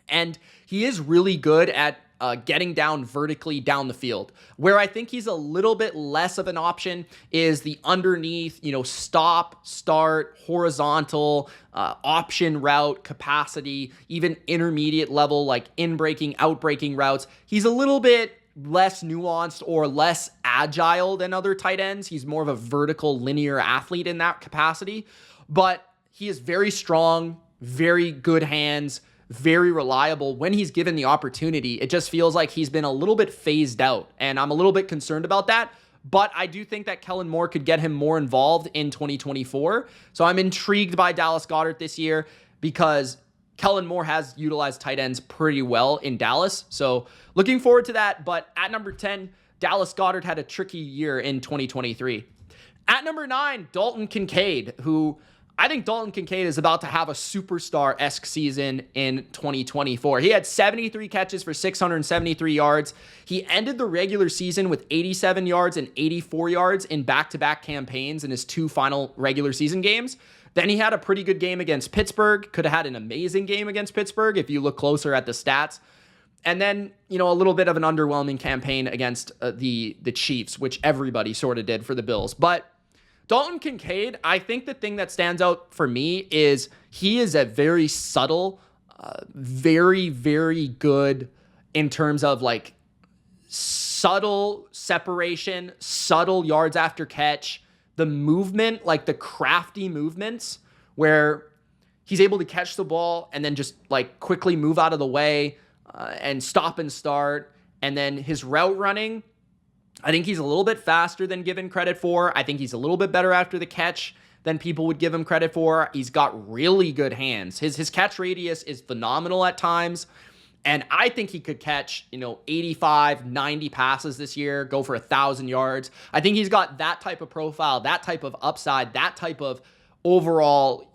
and he is really good at getting down vertically down the field. Where I think he's a little bit less of an option is the underneath, stop, start, horizontal, option route capacity, even intermediate level, like in-breaking, out-breaking routes. He's a little bit less nuanced or less agile than other tight ends. He's more of a vertical linear athlete in that capacity, but he is very strong, very good hands, very reliable. When he's given the opportunity, it just feels like he's been a little bit phased out, and I'm a little bit concerned about that. But I do think that Kellen Moore could get him more involved in 2024. So I'm intrigued by Dallas Goedert this year because Kellen Moore has utilized tight ends pretty well in Dallas. So looking forward to that. But at number 10, Dallas Goedert had a tricky year in 2023. At number 9, Dalton Kincaid, who I think Dalton Kincaid is about to have a superstar-esque season in 2024. He had 73 catches for 673 yards. He ended the regular season with 87 yards and 84 yards in back-to-back campaigns in his 2 final regular season games. Then he had a pretty good game against Pittsburgh. Could have had an amazing game against Pittsburgh if you look closer at the stats. And then, a little bit of an underwhelming campaign against the Chiefs, which everybody sort of did for the Bills. But Dalton Kincaid, I think the thing that stands out for me is he is a very subtle, very, very good in terms of like subtle separation, subtle yards after catch, the movement, like the crafty movements where he's able to catch the ball and then just like quickly move out of the way and stop and start. And then his route running, I think he's a little bit faster than given credit for. I think he's a little bit better after the catch than people would give him credit for. He's got really good hands. His catch radius is phenomenal at times. And I think he could catch, 85, 90 passes this year, go for 1,000 yards. I think he's got that type of profile, that type of upside, that type of overall,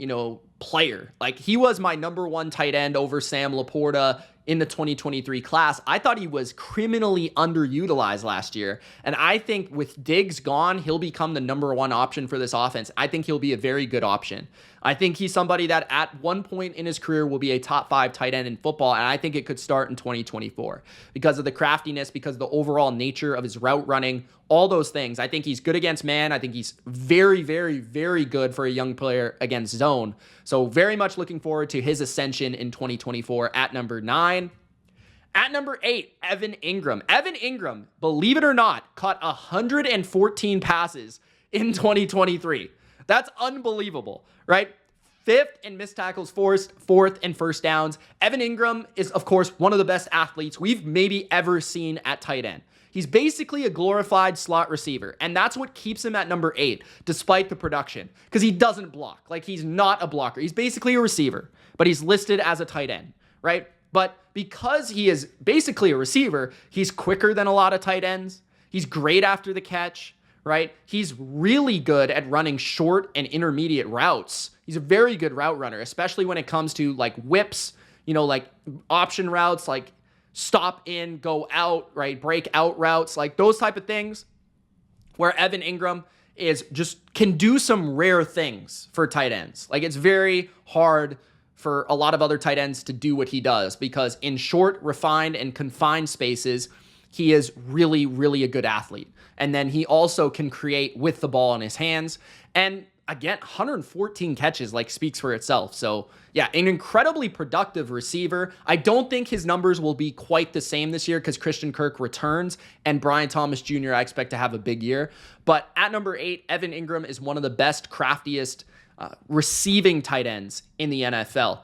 player. Like, he was my number one tight end over Sam Laporta in the 2023 class. I thought he was criminally underutilized last year. And I think with Diggs gone, he'll become the number one option for this offense. I think he'll be a very good option. I think he's somebody that at one point in his career will be a top 5 tight end in football. And I think it could start in 2024 because of the craftiness, because of the overall nature of his route running, all those things. I think he's good against man. I think he's very, very, very good for a young player against zone. So very much looking forward to his ascension in 2024 at number 9. At number 8, Evan Ingram. Evan Ingram, believe it or not, caught 114 passes in 2023. That's unbelievable, right? 5th in missed tackles forced, 4th in first downs. Evan Ingram is, of course, one of the best athletes we've maybe ever seen at tight end. He's basically a glorified slot receiver, and that's what keeps him at number 8, despite the production, because he doesn't block. Like, he's not a blocker. He's basically a receiver, but he's listed as a tight end, right? But because he is basically a receiver, he's quicker than a lot of tight ends. He's great after the catch, right? He's really good at running short and intermediate routes. He's a very good route runner, especially when it comes to like whips, like option routes, like stop in, go out, right? Break out routes, like those type of things where Evan Ingram can do some rare things for tight ends. Like, it's very hard for a lot of other tight ends to do what he does because in short, refined, and confined spaces, he is really, really a good athlete. And then he also can create with the ball in his hands. And again, 114 catches speaks for itself. So yeah, an incredibly productive receiver. I don't think his numbers will be quite the same this year because Christian Kirk returns and Brian Thomas Jr. I expect to have a big year. But at number 8, Evan Ingram is one of the best, craftiest receiving tight ends in the NFL.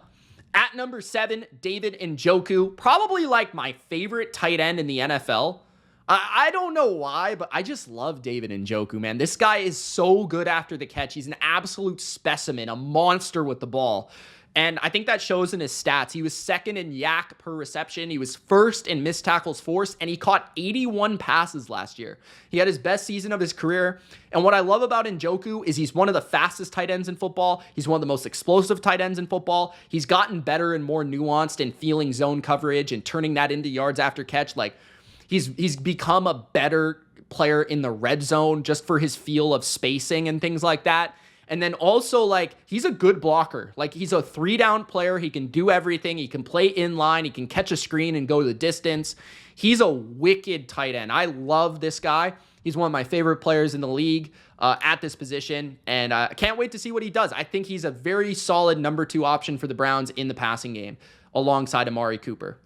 At number 7, David Njoku, probably my favorite tight end in the NFL. I don't know why, but I just love David Njoku, man. This guy is so good after the catch. He's an absolute specimen, a monster with the ball. And I think that shows in his stats. He was 2nd in yak per reception. He was 1st in missed tackles forced, and he caught 81 passes last year. He had his best season of his career. And what I love about Njoku is he's one of the fastest tight ends in football. He's one of the most explosive tight ends in football. He's gotten better and more nuanced in feeling zone coverage and turning that into yards after catch. He's become a better player in the red zone just for his feel of spacing and things like that. And then also, he's a good blocker. He's a 3-down player. He can do everything. He can play in line. He can catch a screen and go the distance. He's a wicked tight end. I love this guy. He's one of my favorite players in the league at this position. And I can't wait to see what he does. I think he's a very solid number 2 option for the Browns in the passing game alongside Amari Cooper.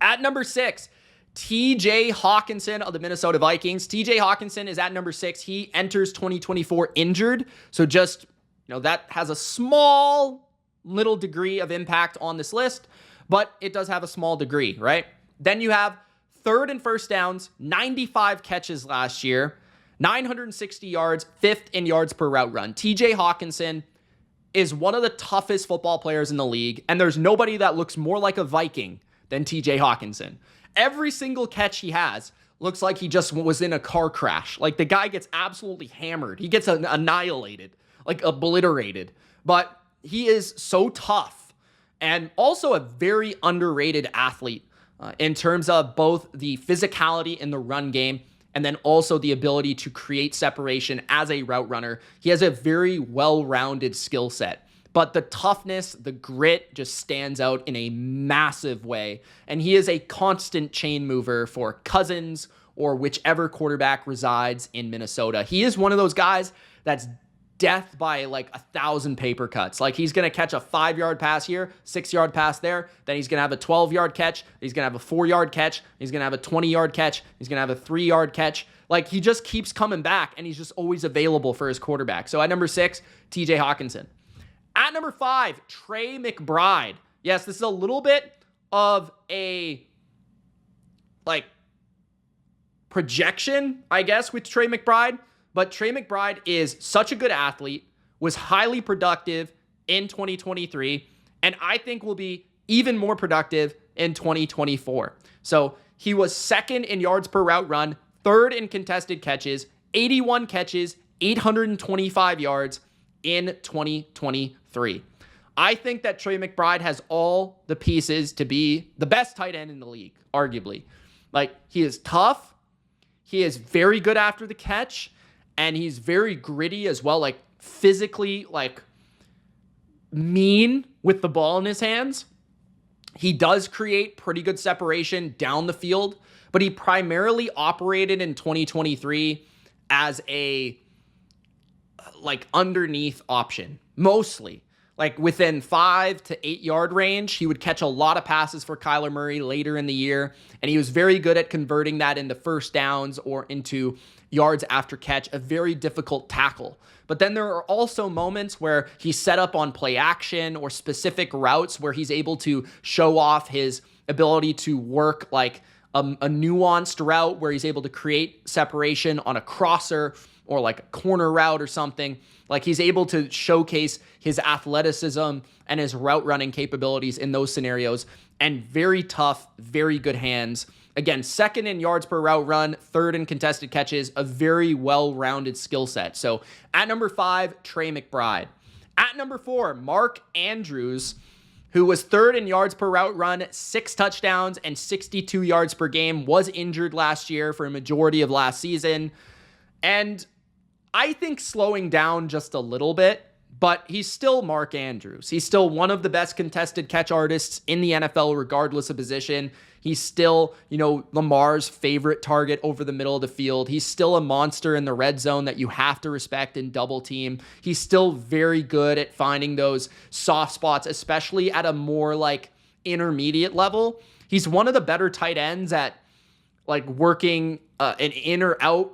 At number 6, TJ Hawkinson of the Minnesota Vikings. TJ Hawkinson is at number 6. He enters 2024 injured. So just, that has a small little degree of impact on this list, but it does have a small degree, right? Then you have 3rd in first downs, 95 catches last year, 960 yards, 5th in yards per route run. TJ Hawkinson is one of the toughest football players in the league, and there's nobody that looks more like a Viking than TJ Hawkinson. Every single catch he has looks like he just was in a car crash. The guy gets absolutely hammered. He gets annihilated, obliterated. But he is so tough and also a very underrated athlete in terms of both the physicality in the run game and then also the ability to create separation as a route runner. He has a very well-rounded skill set. But the toughness, the grit just stands out in a massive way. And he is a constant chain mover for Cousins or whichever quarterback resides in Minnesota. He is one of those guys that's death by like 1,000 paper cuts. Like he's going to catch a 5-yard pass here, 6-yard pass there. Then he's going to have a 12-yard catch. He's going to have a 4-yard catch. He's going to have a 20-yard catch. He's going to have a 3-yard catch. Like he just keeps coming back and he's just always available for his quarterback. So at number 6, TJ Hawkinson. At number 5, Trey McBride. Yes, this is a little bit of a like projection, I guess, with Trey McBride. But Trey McBride is such a good athlete, was highly productive in 2023, and I think will be even more productive in 2024. So he was 2nd in yards per route run, 3rd in contested catches, 81 catches, 825 yards in 2023. I think that Trey McBride has all the pieces to be the best tight end in the league, arguably. Like, he is tough, he is very good after the catch, and he's very gritty as well, like physically, like mean with the ball in his hands. He does create pretty good separation down the field, but he primarily operated in 2023 as a like underneath option, mostly. Like within 5 to 8 yard range, he would catch a lot of passes for Kyler Murray later in the year, and he was very good at converting that into first downs or into yards after catch, a very difficult tackle. But then there are also moments where he's set up on play action or specific routes where he's able to show off his ability to work like a nuanced route where he's able to create separation on a crosser or like a corner route or something. Like he's able to showcase his athleticism and his route running capabilities in those scenarios, and very tough, very good hands. Again, 2nd in yards per route run, 3rd in contested catches, a very well-rounded skill set. So at number 5, Trey McBride. At number 4, Mark Andrews, who was 3rd in yards per route run, 6 touchdowns and 62 yards per game, was injured last year for a majority of last season. And I think slowing down just a little bit, but he's still Mark Andrews. He's still one of the best contested catch artists in the NFL, regardless of position. He's still, Lamar's favorite target over the middle of the field. He's still a monster in the red zone that you have to respect and double team. He's still very good at finding those soft spots, especially at a more like intermediate level. He's one of the better tight ends at like working an in or out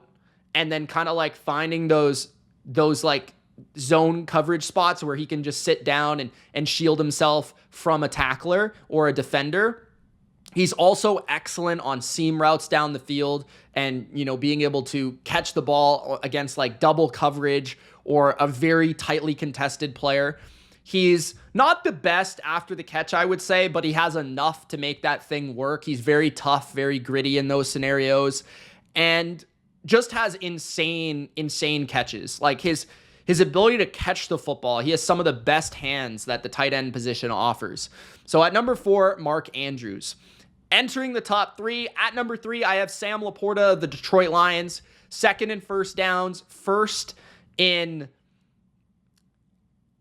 and then kind of like finding those like zone coverage spots where he can just sit down and shield himself from a tackler or a defender. He's also excellent on seam routes down the field and, being able to catch the ball against like double coverage or a very tightly contested player. He's not the best after the catch, I would say, but he has enough to make that thing work. He's very tough, very gritty in those scenarios, and just has insane catches. Like his ability to catch the football, he has some of the best hands that the tight end position offers. So at number 4, Mark Andrews. Entering the top 3, at number 3, I have Sam Laporta of the Detroit Lions, 2nd in first downs, 1st in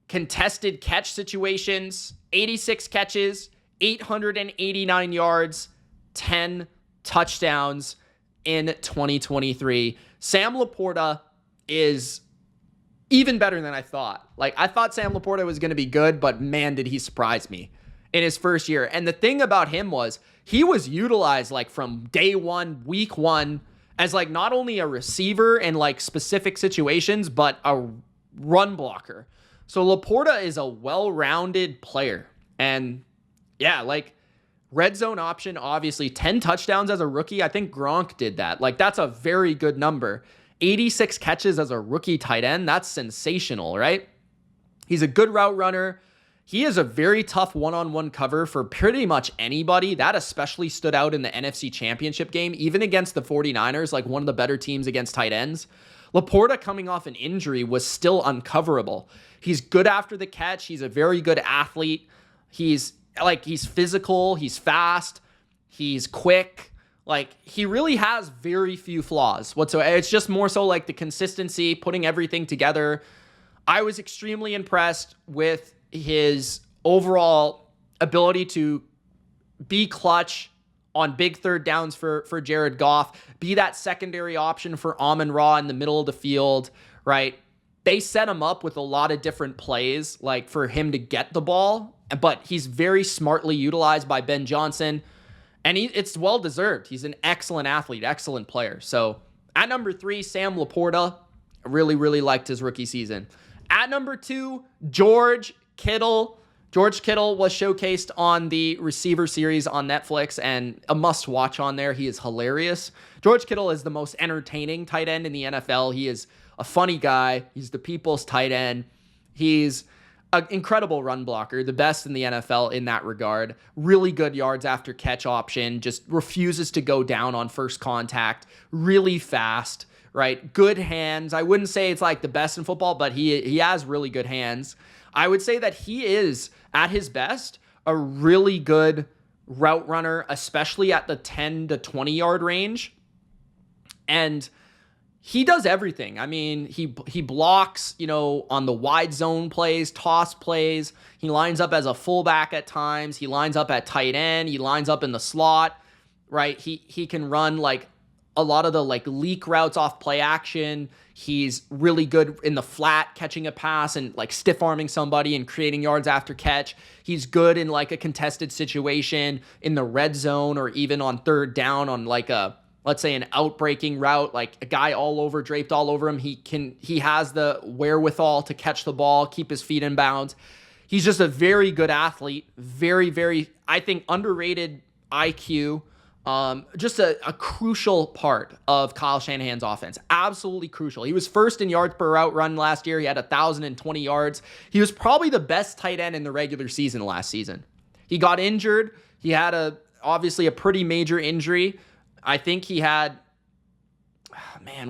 contested catch situations, 86 catches, 889 yards, 10 touchdowns in 2023. Sam Laporta is even better than I thought. Like, I thought Sam Laporta was going to be good, but man, did he surprise me in his first year. And the thing about him was he was utilized like from day one, week one, as like not only a receiver in like specific situations, but a run blocker. So Laporta is a well-rounded player. And yeah, like red zone option, obviously 10 touchdowns as a rookie. I think Gronk did that. Like that's a very good number. 86 catches as a rookie tight end. That's sensational, right? He's a good route runner. He is a very tough one-on-one cover for pretty much anybody. That especially stood out in the NFC Championship game, even against the 49ers, like one of the better teams against tight ends. Laporta, coming off an injury, was still uncoverable. He's good after the catch. He's a very good athlete. He's physical. He's fast. He's quick. Like, he really has very few flaws whatsoever. It's just more so like the consistency, putting everything together. I was extremely impressed with his overall ability to be clutch on big third downs for Jared Goff, be that secondary option for Amon-Ra in the middle of the field, right? they set him up with a lot of different plays, like for him to get the ball, but he's very smartly utilized by Ben Johnson, and it's well-deserved. He's an excellent athlete, excellent player. So at number 3, Sam Laporta. I really, really liked his rookie season. At number 2, George Kittle. George Kittle was showcased on the Receiver series on Netflix, and a must-watch on there. He is hilarious. George Kittle is the most entertaining tight end in the NFL. He is a funny guy. He's the people's tight end. He's an incredible run blocker, the best in the NFL in that regard. Really good yards after catch option, just refuses to go down on first contact, really fast, right? Good hands. I wouldn't say it's like the best in football, but he has really good hands. I would say that he is, at his best, a really good route runner, especially at the 10 to 20 yard range. And he does everything. I mean, he blocks, on the wide zone plays, toss plays. He lines up as a fullback at times. He lines up at tight end. He lines up in the slot, right? He can run like a lot of the like leak routes off play action. He's really good in the flat, catching a pass and like stiff arming somebody and creating yards after catch. He's good in like a contested situation in the red zone, or even on third down on like let's say an outbreaking route, like a guy draped all over him. He has the wherewithal to catch the ball, keep his feet in bounds. He's just a very good athlete. Very, very, I think, underrated IQ. Just a crucial part of Kyle Shanahan's offense. Absolutely crucial. He was first in yards per route run last year. He had 1,020 yards. He was probably the best tight end in the regular season last season. He got injured. He had obviously a pretty major injury. I think he had,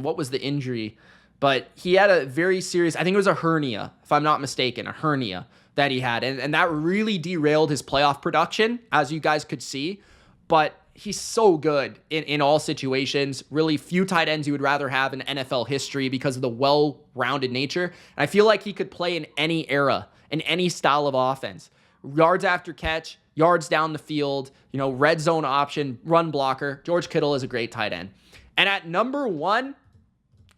what was the injury? But he had a very serious, I think it was a hernia, if I'm not mistaken, a hernia that he had. And that really derailed his playoff production, as you guys could see. But he's so good in all situations. Really few tight ends you would rather have in NFL history because of the well-rounded nature. And I feel like he could play in any era, in any style of offense. Yards after catch, yards down the field, red zone option, run blocker. George Kittle is a great tight end. And at number 1,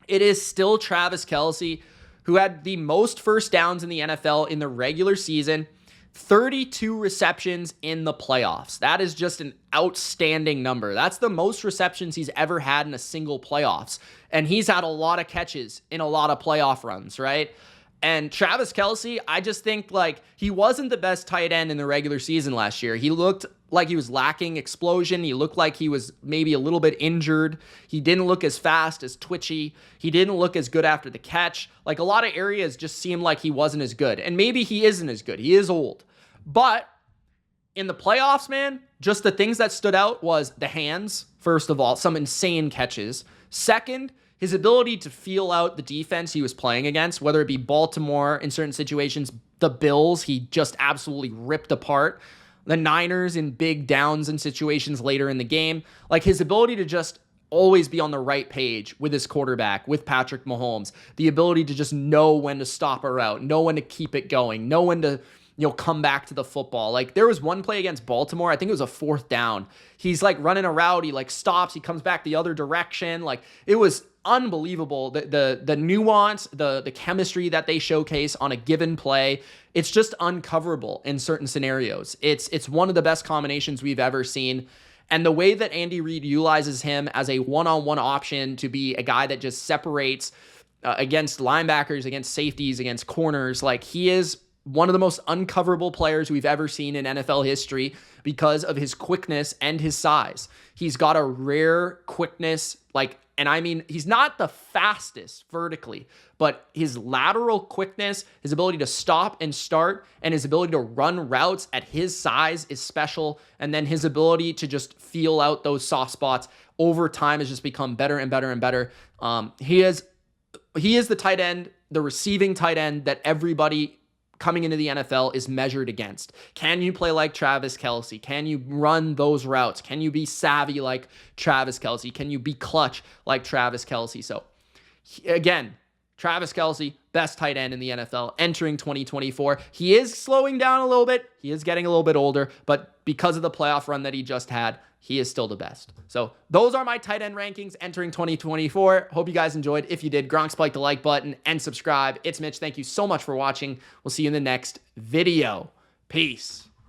it is still Travis Kelce, who had the most first downs in the NFL in the regular season. 32 receptions in the playoffs. That is just an outstanding number. That's the most receptions he's ever had in a single playoffs. And he's had a lot of catches in a lot of playoff runs, right? And Travis Kelce, I just think like he wasn't the best tight end in the regular season last year. He looked like he was lacking explosion. He looked like he was maybe a little bit injured. He didn't look as fast, as twitchy. He didn't look as good after the catch. Like a lot of areas just seemed like he wasn't as good. And maybe he isn't as good. He is old. But in the playoffs, man, just the things that stood out was the hands, first of all, some insane catches. Second, his ability to feel out the defense he was playing against, whether it be Baltimore in certain situations, the Bills, he just absolutely ripped apart. The Niners in big downs and situations later in the game. Like his ability to just always be on the right page with his quarterback, with Patrick Mahomes. The ability to just know when to stop a route, know when to keep it going, know when to come back to the football. Like there was one play against Baltimore, I think it was a 4th down. He's like running a route, he like stops, he comes back the other direction. Like it was unbelievable. The nuance, the chemistry that they showcase on a given play, it's just uncoverable in certain scenarios. It's one of the best combinations we've ever seen. And the way that Andy Reid utilizes him as a one-on-one option to be a guy that just separates against linebackers, against safeties, against corners, like he is one of the most uncoverable players we've ever seen in NFL history because of his quickness and his size. He's got a rare quickness, and I mean, he's not the fastest vertically, but his lateral quickness, his ability to stop and start, and his ability to run routes at his size is special. And then his ability to just feel out those soft spots over time has just become better and better and better. He is the tight end, the receiving tight end that everybody coming into the NFL is measured against. Can you play like Travis Kelce? Can you run those routes? Can you be savvy like Travis Kelce? Can you be clutch like Travis Kelce? So again, Travis Kelce, best tight end in the NFL entering 2024. He is slowing down a little bit. He is getting a little bit older, but because of the playoff run that he just had, he is still the best. So those are my tight end rankings entering 2024. Hope you guys enjoyed. If you did, Gronk spike the like button and subscribe. It's Mitch. Thank you so much for watching. We'll see you in the next video. Peace.